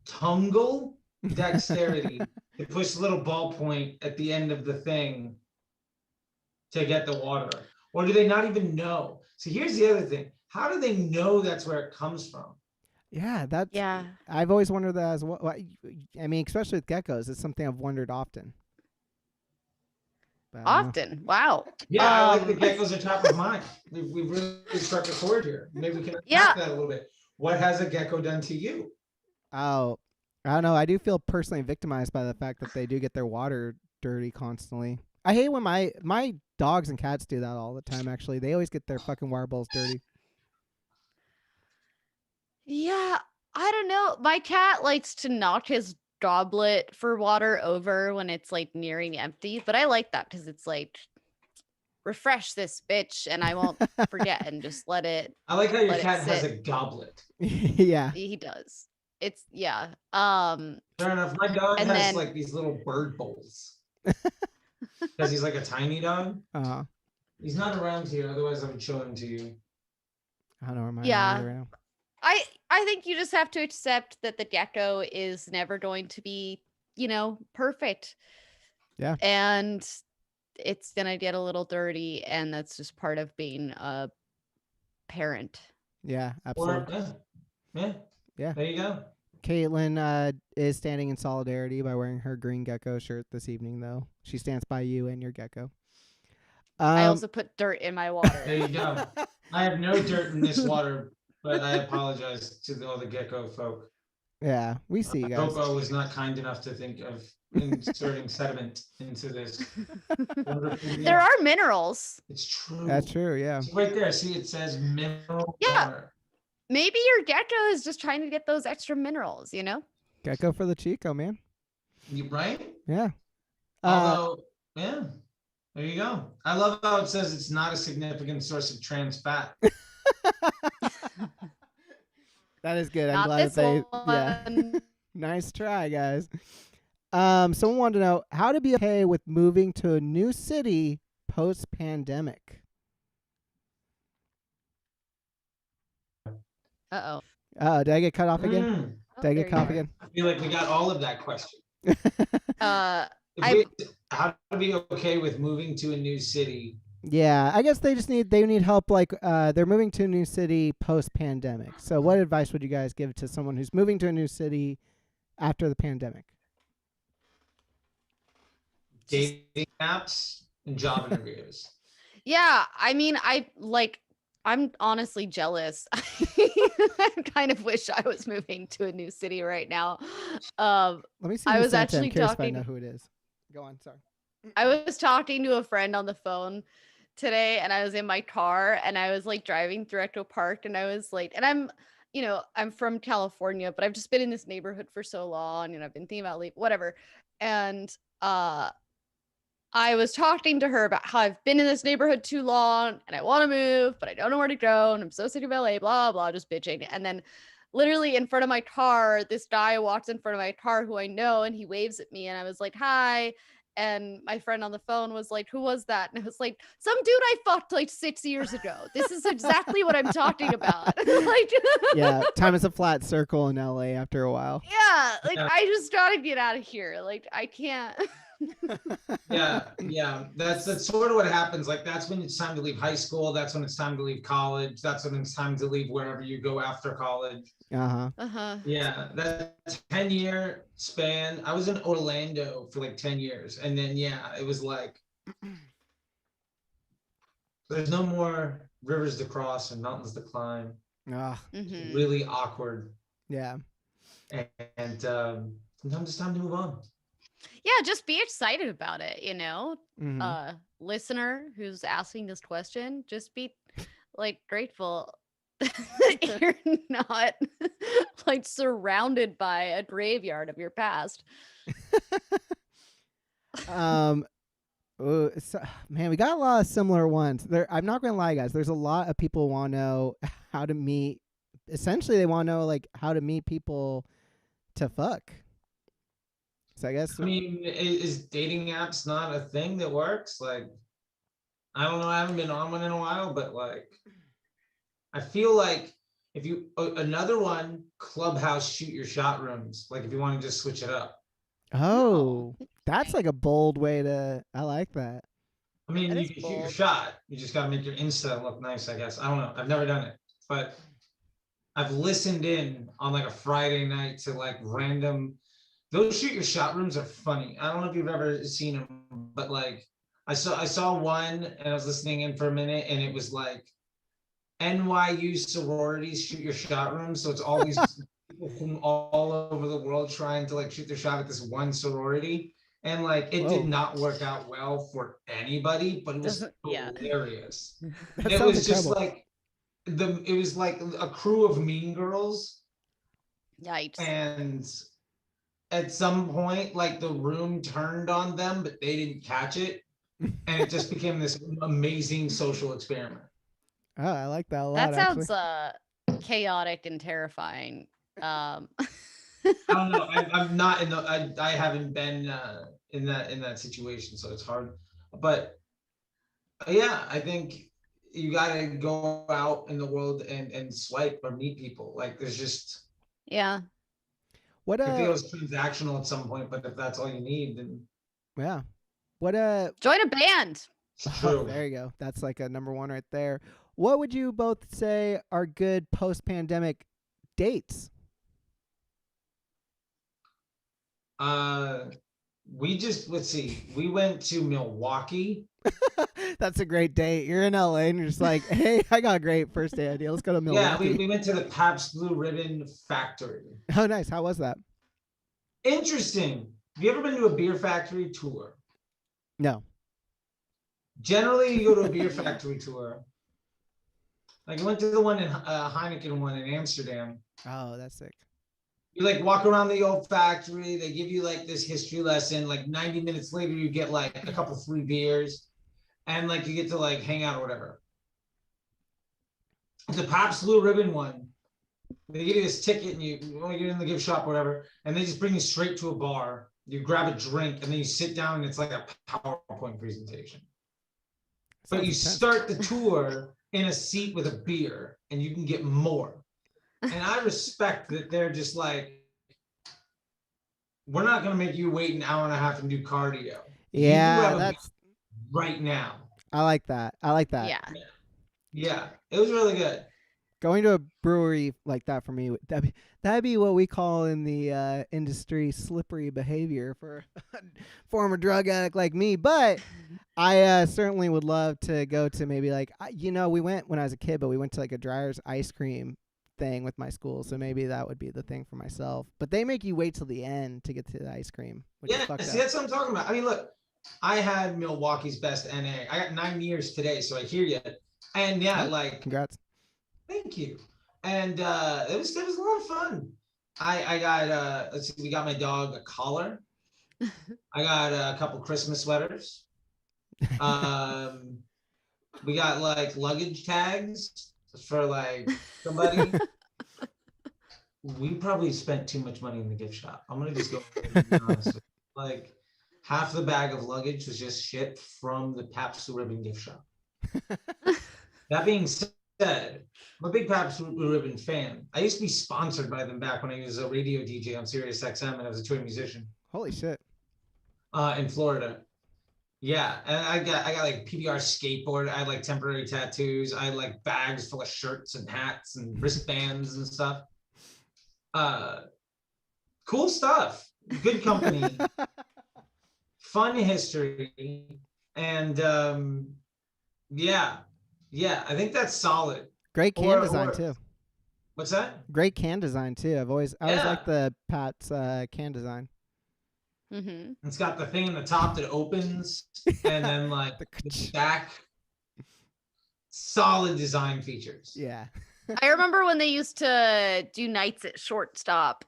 tongal dexterity to push the little ball point at the end of the thing to get the water, or do they not even know? So here's the other thing: how do they know that's where it comes from? Yeah, I've always wondered that as well. I mean, especially with geckos, it's something I've wondered often. Often, wow. Yeah, I like the geckos are top of mind. We've really struck a chord here. Maybe we can unpack that a little bit. What has a gecko done to you? Oh, I don't know. I do feel personally victimized by the fact that they do get their water dirty constantly. I hate when my dogs and cats do that all the time. Actually, they always get their fucking water bowls dirty. Yeah, I don't know. My cat likes to knock his goblet for water over when it's like nearing empty, but I like that because it's like refresh this bitch and I won't forget and just let it. I like how your cat has a goblet. Yeah, he does. It's Fair enough. My dog has like these little bird bowls because he's like a tiny dog. He's not around here, otherwise I would show him to you. I don't know where mine is right now. I think you just have to accept that the gecko is never going to be, perfect. Yeah. And it's going to get a little dirty, and that's just part of being a parent. Yeah, absolutely. Yeah. There you go. Caitlin is standing in solidarity by wearing her green gecko shirt this evening, though. She stands by you and your gecko. I also put dirt in my water. There you go. I have no dirt in this water, but I apologize to all the gecko folk. Yeah, we see you guys. Popo was not kind enough to think of inserting sediment into this. There are minerals. It's true. That's true, yeah. So right there, see, it says mineral water. Maybe your gecko is just trying to get those extra minerals, Gecko for the Chico, man. You right? Yeah. Although, yeah. There you go. I love how it says it's not a significant source of trans fat. That is good. I'm Not glad this that one. Yeah. Nice try, guys. Someone wanted to know how to be okay with moving to a new city post-pandemic. Uh-oh. Did I get cut off again? Did I get cut off again? I feel like we got all of that question. How to be okay with moving to a new city? Yeah, I guess they need help. Like, they're moving to a new city post-pandemic. So, what advice would you guys give to someone who's moving to a new city after the pandemic? Dating apps and job interviews. Yeah, I mean, I'm honestly jealous. I kind of wish I was moving to a new city right now. Let me see. I was actually I'm curious talking. If I know who it is. Go on. Sorry. I was talking to a friend on the phone today, and I was in my car, and I was like driving through Echo Park, and I was like, and I'm from California, but I've just been in this neighborhood for so long, and I've been thinking about whatever, and I was talking to her about how I've been in this neighborhood too long and I want to move, but I don't know where to go. And I'm so sick of LA, blah, blah, just bitching. And then literally in front of my car, this guy walks in front of my car who I know, and he waves at me. And I was like, hi. And my friend on the phone was like, who was that? And it was like, some dude I fucked like 6 years ago. This is exactly what I'm talking about. Like, yeah, time is a flat circle in LA after a while. Yeah, like I just gotta get out of here. Like I can't. yeah, that's sort of what happens. Like that's when it's time to leave high school. That's when it's time to leave college. That's when it's time to leave wherever you go after college. Yeah, that 10-year span. I was in Orlando for like 10 years, and then it was like there's no more rivers to cross and mountains to climb. Really awkward. Yeah, and sometimes it's time to move on. Yeah, just be excited about it, Mhm. Listener who's asking this question, just be like grateful that you're not like surrounded by a graveyard of your past. Um, man, we got a lot of similar ones. I'm not gonna lie, guys. There's a lot of people want to know how to meet. Essentially, they want to know like how to meet people to fuck. So I guess I mean, is dating apps not a thing that works? Like, I don't know. I haven't been on one in a while, but like, I feel like if you another one, Clubhouse shoot your shot rooms. Like, if you want to just switch it up. oh, that's like a bold way to. I like that. I mean, That you is can shoot your bold. shot. You just got to make your Insta look nice, I guess. I don't know. I've never done it, but I've listened in on like a Friday night to like random. Those shoot your shot rooms are funny. I don't know if you've ever seen them, but like I saw one and I was listening in for a minute and it was like NYU sororities shoot your shot room. So it's all these people from all over the world trying to like shoot their shot at this one sorority. And like it did Whoa, not work out well for anybody, but it was Yeah. hilarious. that It sounds was just incredible. like it was like a crew of mean girls, Yikes. and at some point like the room turned on them but they didn't catch it, and it just became this amazing social experiment. Oh, I like that a lot. That Actually, sounds chaotic and terrifying. Um I don't know. I'm not in the. I haven't been in that situation, so it's hard. But yeah, I think you got to go out in the world and swipe or meet people. Like there's just yeah. what it feels transactional at some point, but if that's all you need, then yeah, what Join a band. it's Oh, true. there you go. That's like a number one right there. What would you both say are good post-pandemic dates? Let's see. We went to Milwaukee. That's a great date. You're in LA and you're just like, hey, I got a great first day idea. Let's go to Yeah, Milwaukee. we went to the Pabst Blue Ribbon factory. Oh, nice. How was that? Interesting. Have you ever been to a beer factory tour? No. Generally, you go to a beer factory tour. Like I went to the one in Heineken one in Amsterdam. Oh, that's sick. You like walk around the old factory. They give you like this history lesson. Like 90 minutes later, you get like a couple free beers, and like you get to like hang out or whatever. The Pabst Blue Ribbon one, they give you this ticket and you get in the gift shop or whatever, and they just bring you straight to a bar. You grab a drink and then you sit down and it's like a PowerPoint presentation. But you start the tour in a seat with a beer and you can get more. And I respect that they're just like, we're not going to make you wait an hour and a half and do cardio. Yeah, that's right now. I like that. I like that. Yeah. It was really good. Going to a brewery like that for me, that'd be what we call in the industry slippery behavior for a former drug addict like me. But I certainly would love to go to maybe like, we went when I was a kid, but we went to like a Dryer's ice cream thing with my school. So maybe that would be the thing for myself. But they make you wait till the end to get to the ice cream. Yeah, see, that's what I'm talking about. I mean, look, I had Milwaukee's best NA. I got 9 years today, so I hear you. And yeah, like, congrats. Thank you. And it was a lot of fun. I got let's see, we got my dog a collar. I got a couple Christmas sweaters. We got like luggage tags for like somebody. We probably spent too much money in the gift shop. I'm gonna just go and be honest with you. Like half the bag of luggage was just shit from the Pabst Ribbon gift shop. That being said, I'm a big Pabst Blue Ribbon fan. I used to be sponsored by them back when I was a radio DJ on Sirius XM and I was a touring musician. Holy shit. In Florida. Yeah, and I got like PBR skateboard. I had like temporary tattoos. I had like bags full of shirts and hats and wristbands and stuff. Cool stuff. Good company. Fun history. And yeah, I think that's solid. Great can design too. What's that? Great can design too. I always liked the Pat's can design. Mm-hmm. It's got the thing in the top that opens, and then like the back. Solid design features. Yeah. I remember when they used to do nights at shortstop.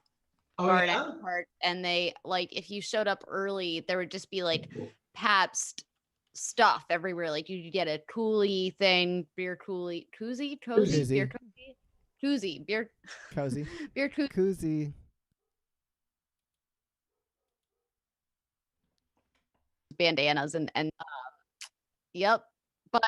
Oh, yeah? Part, and they like if you showed up early, there would just be like Pabst stuff everywhere. Like you get a coolie thing, beer coolie, cozy, beer koozie, beer Cozy. beer koozie. Bandanas and yep. But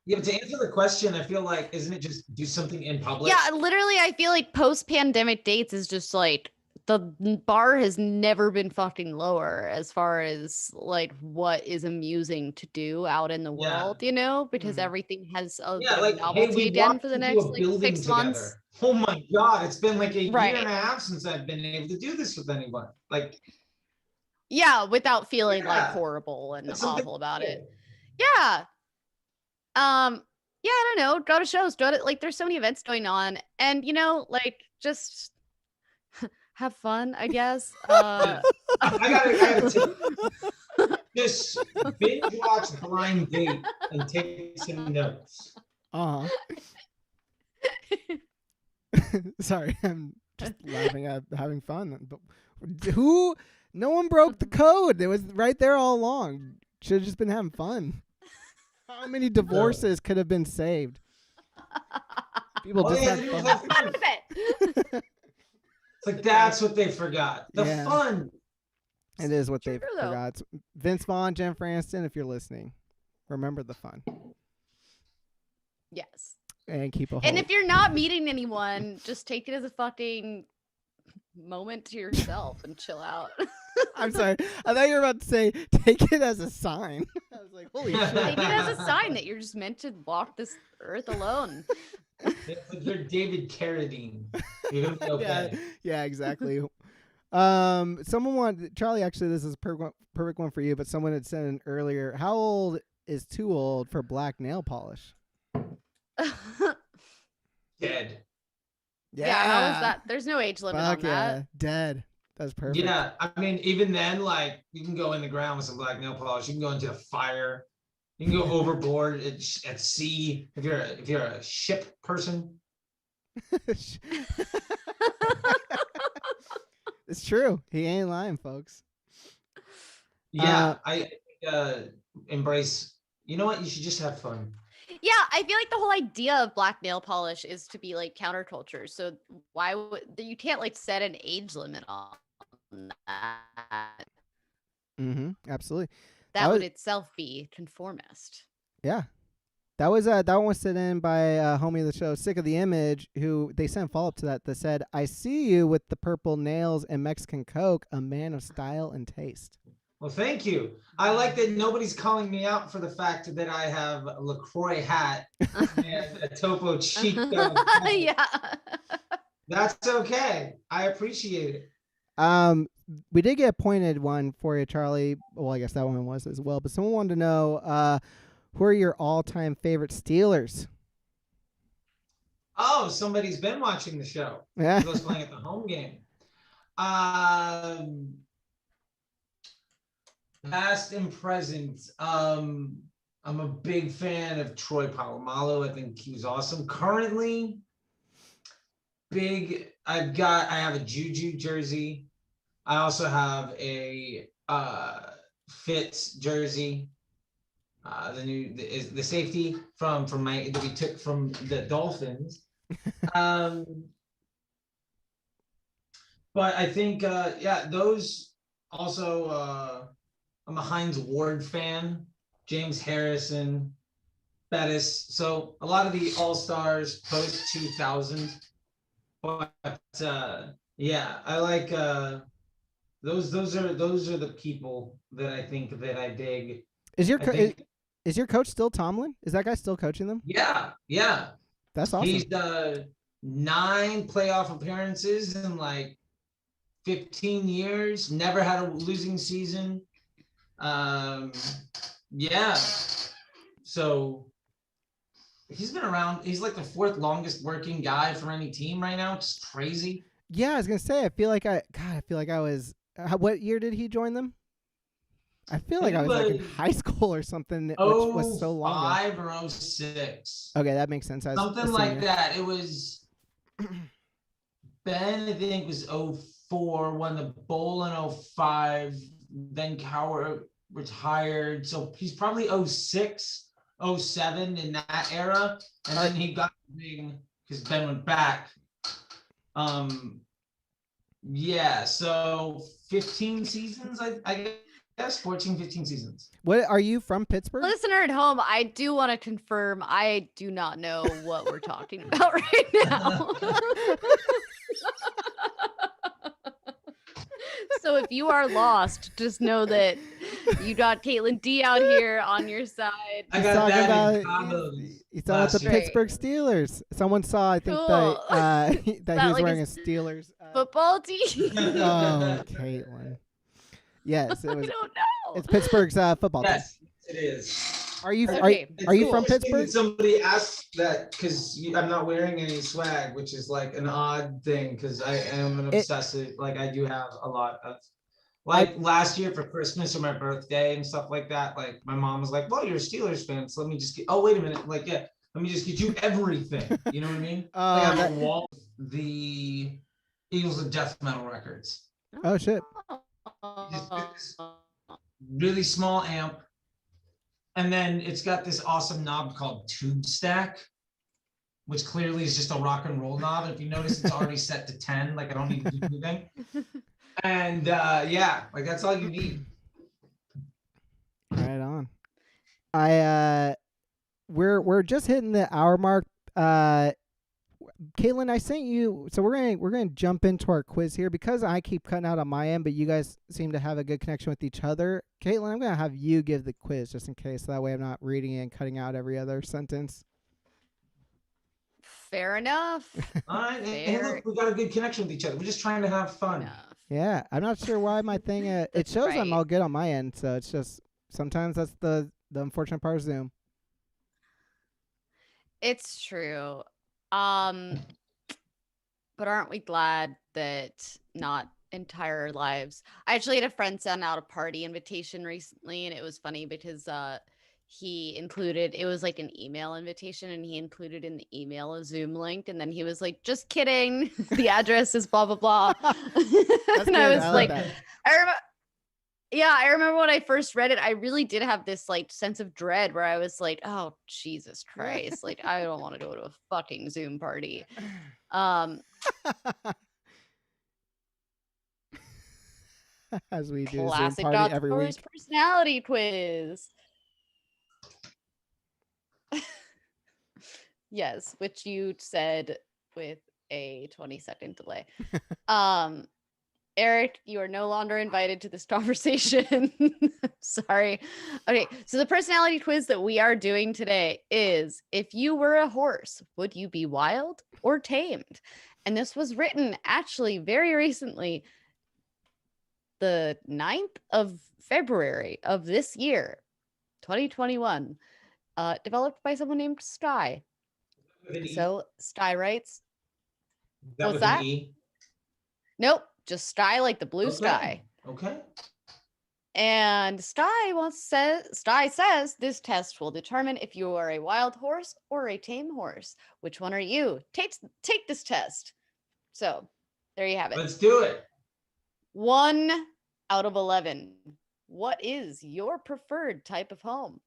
yeah, but to answer the question, I feel like isn't it just do something in public? Yeah, literally, I feel like post-pandemic dates is just like the bar has never been fucking lower as far as like what is amusing to do out in the world, you know, because everything has a bit of novelty again for the next like 6 months. Oh my god, it's been like a year and a half since I've been able to do this with anyone. Like, yeah, without feeling like horrible and awful about it. Yeah. Yeah, I don't know. Go to shows. Like, there's so many events going on, and like, just have fun, I guess. I gotta tip. Just binge watch Blind Date and take some notes. Sorry, I'm just laughing at having fun. But no one broke the code. It was right there all along. Should have just been having fun. How many divorces could have been saved? People just had fun. It's like that's what they forgot. The fun. It is what they forgot. Vince Vaughn, Jen Franston, if you're listening, remember the fun. Yes. And keep a hold. And if you're not meeting anyone, just take it as a fucking moment to yourself and chill out. I'm sorry. I thought you were about to say, take it as a sign. I was like, holy shit. Take it as a sign that you're just meant to walk this earth alone. It's like you're David Carradine. You're gonna be okay. Yeah, exactly. Someone wanted, Charlie, actually, this is a perfect one for you, but someone had said earlier, how old is too old for black nail polish? Dead. Yeah, how is that? There's no age limit on that. Dead. That's perfect. Yeah, I mean, even then, like, you can go in the ground with some black nail polish. You can go into the fire. You can go overboard at sea if you're a ship person. It's true. He ain't lying, folks. Yeah, I embrace. You know what? You should just have fun. Yeah, I feel like the whole idea of black nail polish is to be like counterculture. So why would you can't like set an age limit on that? Absolutely. That would itself be conformist. Yeah. That one was sent in by a homie of the show, Sick of the Image, who they sent follow up to that said, I see you with the purple nails and Mexican Coke, a man of style and taste. Well, thank you. I like that nobody's calling me out for the fact that I have a LaCroix hat and a Topo Chico. Yeah. That's okay. I appreciate it. We did get a pointed one for you, Charlie. Well, I guess that one was as well. But someone wanted to know, who are your all-time favorite Steelers? Oh, somebody's been watching the show. Yeah. I was playing at the home game. Past and present. I'm a big fan of Troy Polamalu. I think he was awesome. Currently, I have a Juju jersey. I also have a Fitz jersey. The safety from that we took from the Dolphins. But I think those also. I'm a Hines Ward fan, James Harrison, Bettis. So a lot of the all-stars post 2000. But I like those are the people that I think that I dig. Is your coach still Tomlin? Is that guy still coaching them? Yeah. That's awesome. He's 9 playoff appearances in like 15 years. Never had a losing season. So he's been around. He's like the 4th longest working guy for any team right now. It's crazy. Yeah, I was gonna say. I feel like I was What year did he join them? I feel like He I was like in was high school or something, which was so long ago. 05 or 06. Okay, that makes sense. I was Something a like senior. that. It was Ben, I think, was 04, won the bowl in 05. Then Cowher retired. So he's probably 06, 07 in that era. And then he got big because Ben went back. Yeah, so 15 seasons, I guess 14, 15 seasons. What are you from Pittsburgh? Listener at home, I do want to confirm I do not know what we're talking about right now. So if you are lost, just know that you got Caitlin D out here on your side. I got talking that about in combos he's talking about the last year. Pittsburgh Steelers. Someone saw, I think, Cool. that he That was like wearing a a Steelers Football team? Oh, Caitlin. Yes, it was. I don't know. It's Pittsburgh's football team. Yes, it is. Are you Okay, are you cool. from Pittsburgh? Somebody asked that because I'm not wearing any swag, which is like an odd thing because I am an obsessive. Like I do have a lot of. Like last year for Christmas or my birthday and stuff like that, like my mom was like, well, you're a Steelers fan, so let me just get, oh, wait a minute. Like, yeah, let me just get you everything. You know what I mean? Like I have a wall of the Eagles of Death Metal records. Oh, shit. Just this really small amp. And then it's got this awesome knob called Tube Stack, which clearly is just a rock and roll knob. And if you notice, it's already set to 10. Like I don't need to do anything. And yeah, like that's all you need. Right on. We're just hitting the hour mark. Caitlin, I sent you, so we're gonna jump into our quiz here because I keep cutting out on my end, but you guys seem to have a good connection with each other. Caitlin, I'm gonna have you give the quiz just in case, so that way I'm not reading it and cutting out every other sentence. Fair enough. All right, hey, look, we got a good connection with each other. We're just trying to have fun. Enough. Yeah, I'm not sure why my thing. It shows I'm all good on my end, so it's just sometimes that's the unfortunate part of Zoom. It's true. But aren't we glad that not entire lives? I actually had a friend send out a party invitation recently, and it was funny because he included, it was like an email invitation, and he included in the email a Zoom link, and then he was like, just kidding, the address is blah blah blah. And I was like, I remember when I first read it, I really did have this like sense of dread where I was like, oh Jesus Christ, like I don't want to go to a fucking Zoom party. As we do classic Zoom party every week. Personality quiz. Yes, which you said with a 20-second delay. Eric, you are no longer invited to this conversation. Sorry. Okay, so the personality quiz that we are doing today is, if you were a horse, would you be wild or tamed? And this was written actually very recently, the 9th of February of this year, 2021, developed by someone named Sky. So Sky writes, what's that? Nope, just sky like the blue sky. Okay. And Sky says this test will determine if you are a wild horse or a tame horse. Which one are you? Take this test. So there you have it. Let's do it. 1 out of 11. What is your preferred type of home?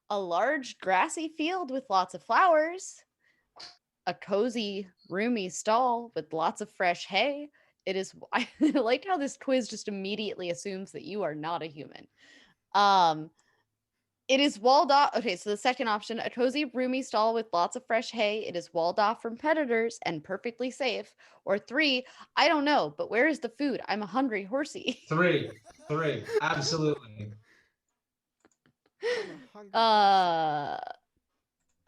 A large grassy field with lots of flowers, a cozy, roomy stall with lots of fresh hay. I like how this quiz just immediately assumes that you are not a human. It is walled off. Okay, so the second option, a cozy, roomy stall with lots of fresh hay. It is walled off from predators and perfectly safe. Or 3, I don't know, but where is the food? I'm a hungry horsey. 3, absolutely.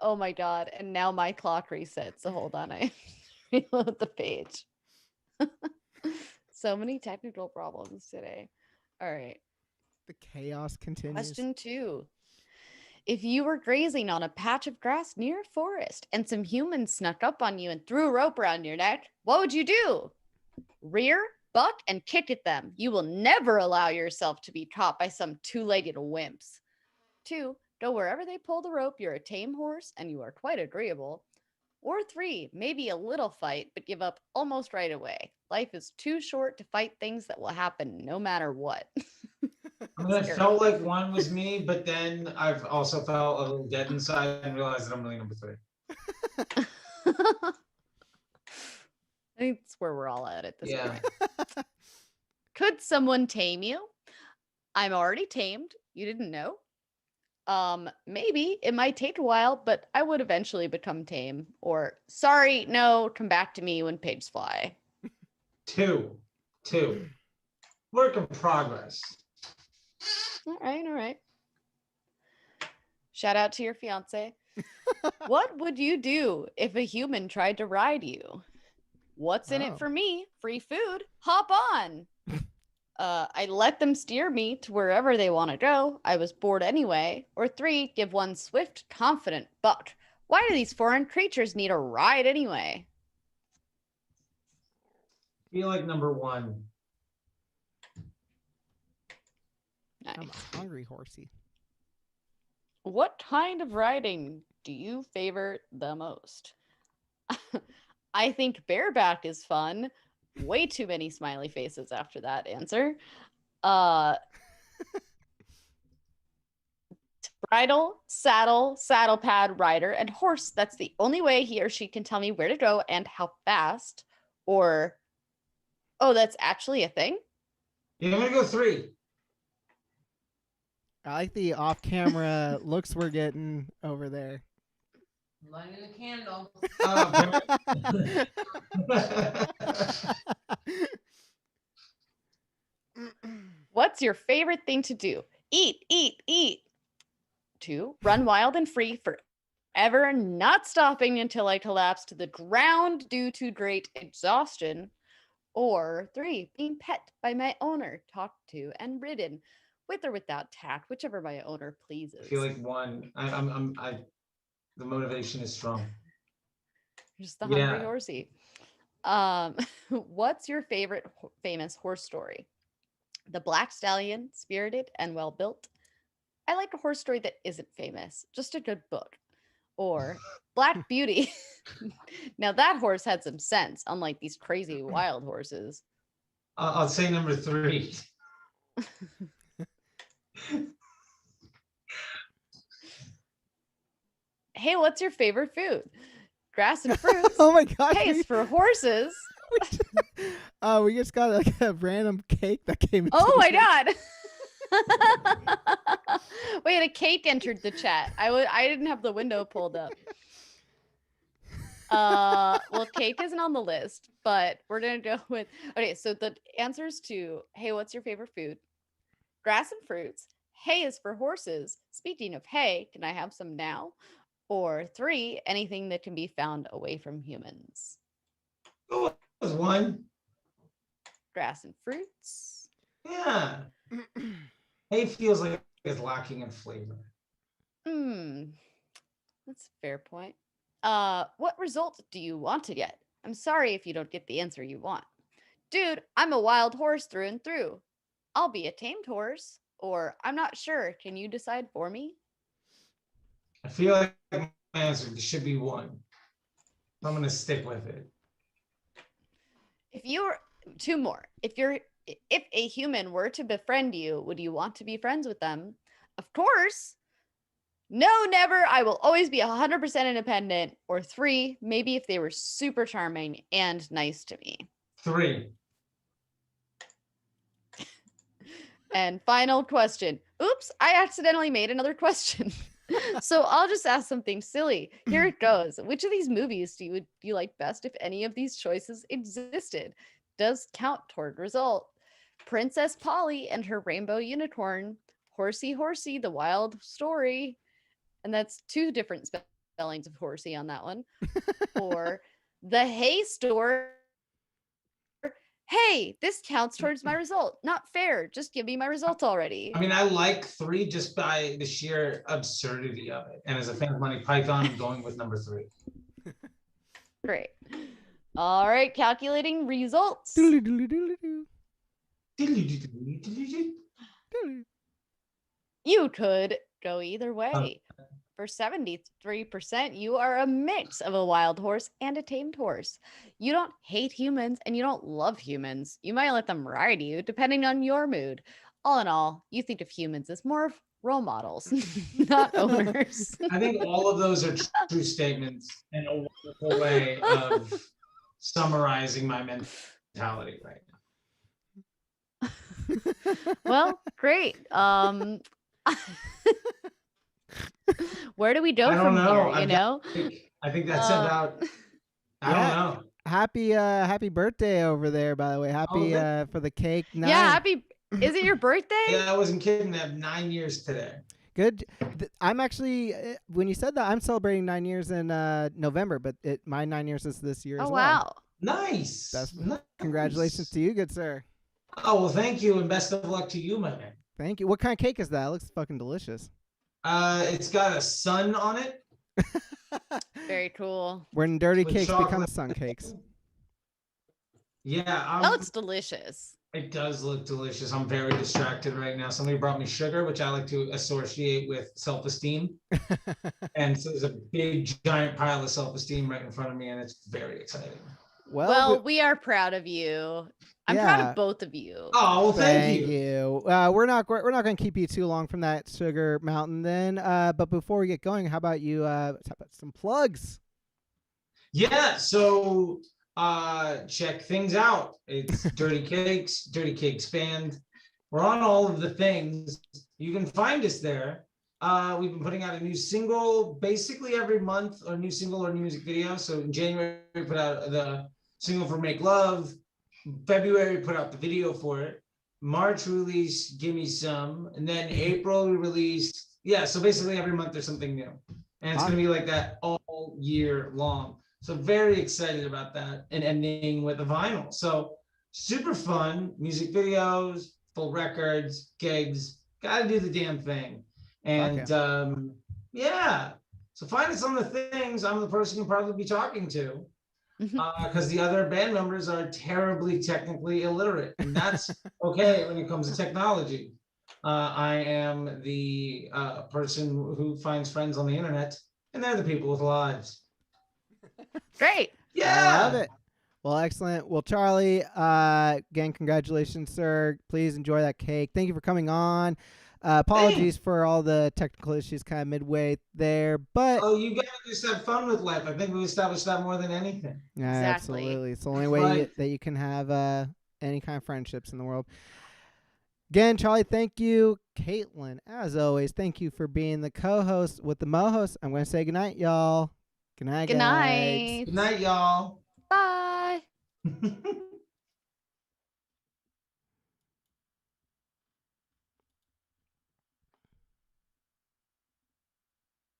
Oh my God. And now my clock resets. So hold on, I reload the page. So many technical problems today. All right. The chaos continues. Question 2. If you were grazing on a patch of grass near a forest and some humans snuck up on you and threw a rope around your neck, what would you do? Rear, buck and kick at them. You will never allow yourself to be caught by some two-legged wimps. 2, go wherever they pull the rope. You're a tame horse and you are quite agreeable. Or 3, maybe a little fight, but give up almost right away. Life is too short to fight things that will happen no matter what. I mean, I felt like 1 was me, but then I've also felt a little dead inside and realized that I'm really number 3. I think that's where we're all at this Yeah. point. Could someone tame you? I'm already tamed. You didn't know. Maybe it might take a while, but I would eventually become tame. Or sorry, no, come back to me when pigs fly. 2. Work in progress. All right. Shout out to your fiance. What would you do if a human tried to ride you? What's in it for me? Free food. Hop on. I let them steer me to wherever they want to go. I was bored anyway. Or 3, give one swift, confident buck. Why do these foreign creatures need a ride anyway? Feel like number 1. Nice. I'm a hungry horsey. What kind of riding do you favor the most? I think bareback is fun. Way too many smiley faces after that answer. Bridle, saddle, saddle pad, rider, and horse. That's the only way he or she can tell me where to go and how fast. Or, oh, that's actually a thing? Yeah, I'm gonna go 3. I like the off-camera looks we're getting over there. Lighting a candle. What's your favorite thing to do? Eat, eat, eat. 2, run wild and free forever, not stopping until I collapse to the ground due to great exhaustion. Or 3, being pet by my owner, talked to and ridden, with or without tact, whichever my owner pleases. I feel like 1. The motivation is strong. Just the hungry horsey. What's your favorite famous horse story? The Black Stallion, spirited and well built. I like a horse story that isn't famous, just a good book. Or Black Beauty. Now that horse had some sense, unlike these crazy wild horses. I'll say number 3. Hey, what's your favorite food? Grass and fruits. Oh my god. Hey, it's for horses. We just got like a random cake that came in. Oh my god. Wait, a cake entered the chat. I didn't have the window pulled up. Well, cake isn't on the list, but we're gonna go with okay. So the answers to hey, what's your favorite food? Grass and fruits. Hay is for horses. Speaking of hay, can I have some now? Or 3, anything that can be found away from humans. Oh, that was 1. Grass and fruits. Yeah. Hay feels like it's lacking in flavor. That's a fair point. What result do you want to get? I'm sorry if you don't get the answer you want. Dude, I'm a wild horse through and through. I'll be a tamed horse. Or I'm not sure. Can you decide for me? I feel like my answer should be 1. I'm gonna stick with it. If you were 2 more, if a human were to befriend you, would you want to be friends with them? Of course. No, never. I will always be 100% independent. Or 3, maybe if they were super charming and nice to me. 3. And final question. Oops, I accidentally made another question. So I'll just ask something silly. Here it goes. Which of these movies do you like best if any of these choices existed? Does count toward result. Princess Polly and her rainbow unicorn. Horsey Horsey, the wild story. And that's 2 different spellings of horsey on that one. Or The Hay Store. Hey, this counts towards my result. Not fair. Just give me my result already. I mean, I like 3 just by the sheer absurdity of it. And as a fan of Monty Python, I'm going with number 3. Great. All right, calculating results. Doodly doodly doodly doo. You could go either way. For 73%, you are a mix of a wild horse and a tamed horse. You don't hate humans and you don't love humans. You might let them ride you depending on your mood. All in all, you think of humans as more of role models, not owners. I think all of those are true statements and a wonderful way of summarizing my mentality right now. Well, great. Where do we go I don't from know. here? You know, I think that's about. I Yeah. don't know. Happy birthday over there, by the way. Happy Oh, for the cake. yeah. Happy. Is it your birthday? Yeah, I wasn't kidding. I have 9 years today. Good. I'm actually when you said that, I'm celebrating 9 years in November, but my 9 years is this year Oh as well. wow. Nice. Nice. Congratulations to you, good sir. Oh, well, thank you, and best of luck to you, my man. Thank you. What kind of cake is that? It looks fucking delicious. It's got a sun on it. Very cool. When dirty With cakes become chocolate. sun cakes. Yeah, That looks delicious. it does look delicious. I'm very distracted right now. Somebody brought me sugar, which I like to associate with self-esteem. And so there's a big, giant pile of self-esteem right in front of me, and it's very exciting. Well, we are proud of you. I'm proud Yeah. of both of you. Oh, well, thank you. We're not going to keep you too long from that sugar mountain then. But before we get going, how about you talk about some plugs? Yeah, so check things out. It's Dirtycakes, Dirtycakes Band. We're on all of the things. You can find us there. We've been putting out a new single basically every month, or new single or new music video. So in January, we put out the single for Make Love. February, we put out the video for it. March, we released Gimme Some. And then April, we released, so basically every month there's something new. And it's going to be like that all year long. So very excited about that, and ending with a vinyl. So super fun, music videos, full records, gigs, gotta do the damn thing. And so find us on the things. I'm the person you'll probably be talking to, because the other band members are terribly technically illiterate, and that's okay when it comes to technology. I am the person who finds friends on the internet, and they're the people with lives. Great. Yeah. I love it. Well, excellent. Well, Charlie, again, congratulations, sir. Please enjoy that cake. Thank you for coming on. Apologies for all the technical issues kind of midway there, but you gotta just have fun with life. I think we established that more than anything. yeah, Exactly. absolutely. It's the only way that you can have any kind of friendships in the world. Again, Charlie, thank you. Caitlin, as always, thank you for being the co-host with the Mo-host. I'm going to say goodnight, y'all. Good night, Good guys. night. Good night, y'all. Bye.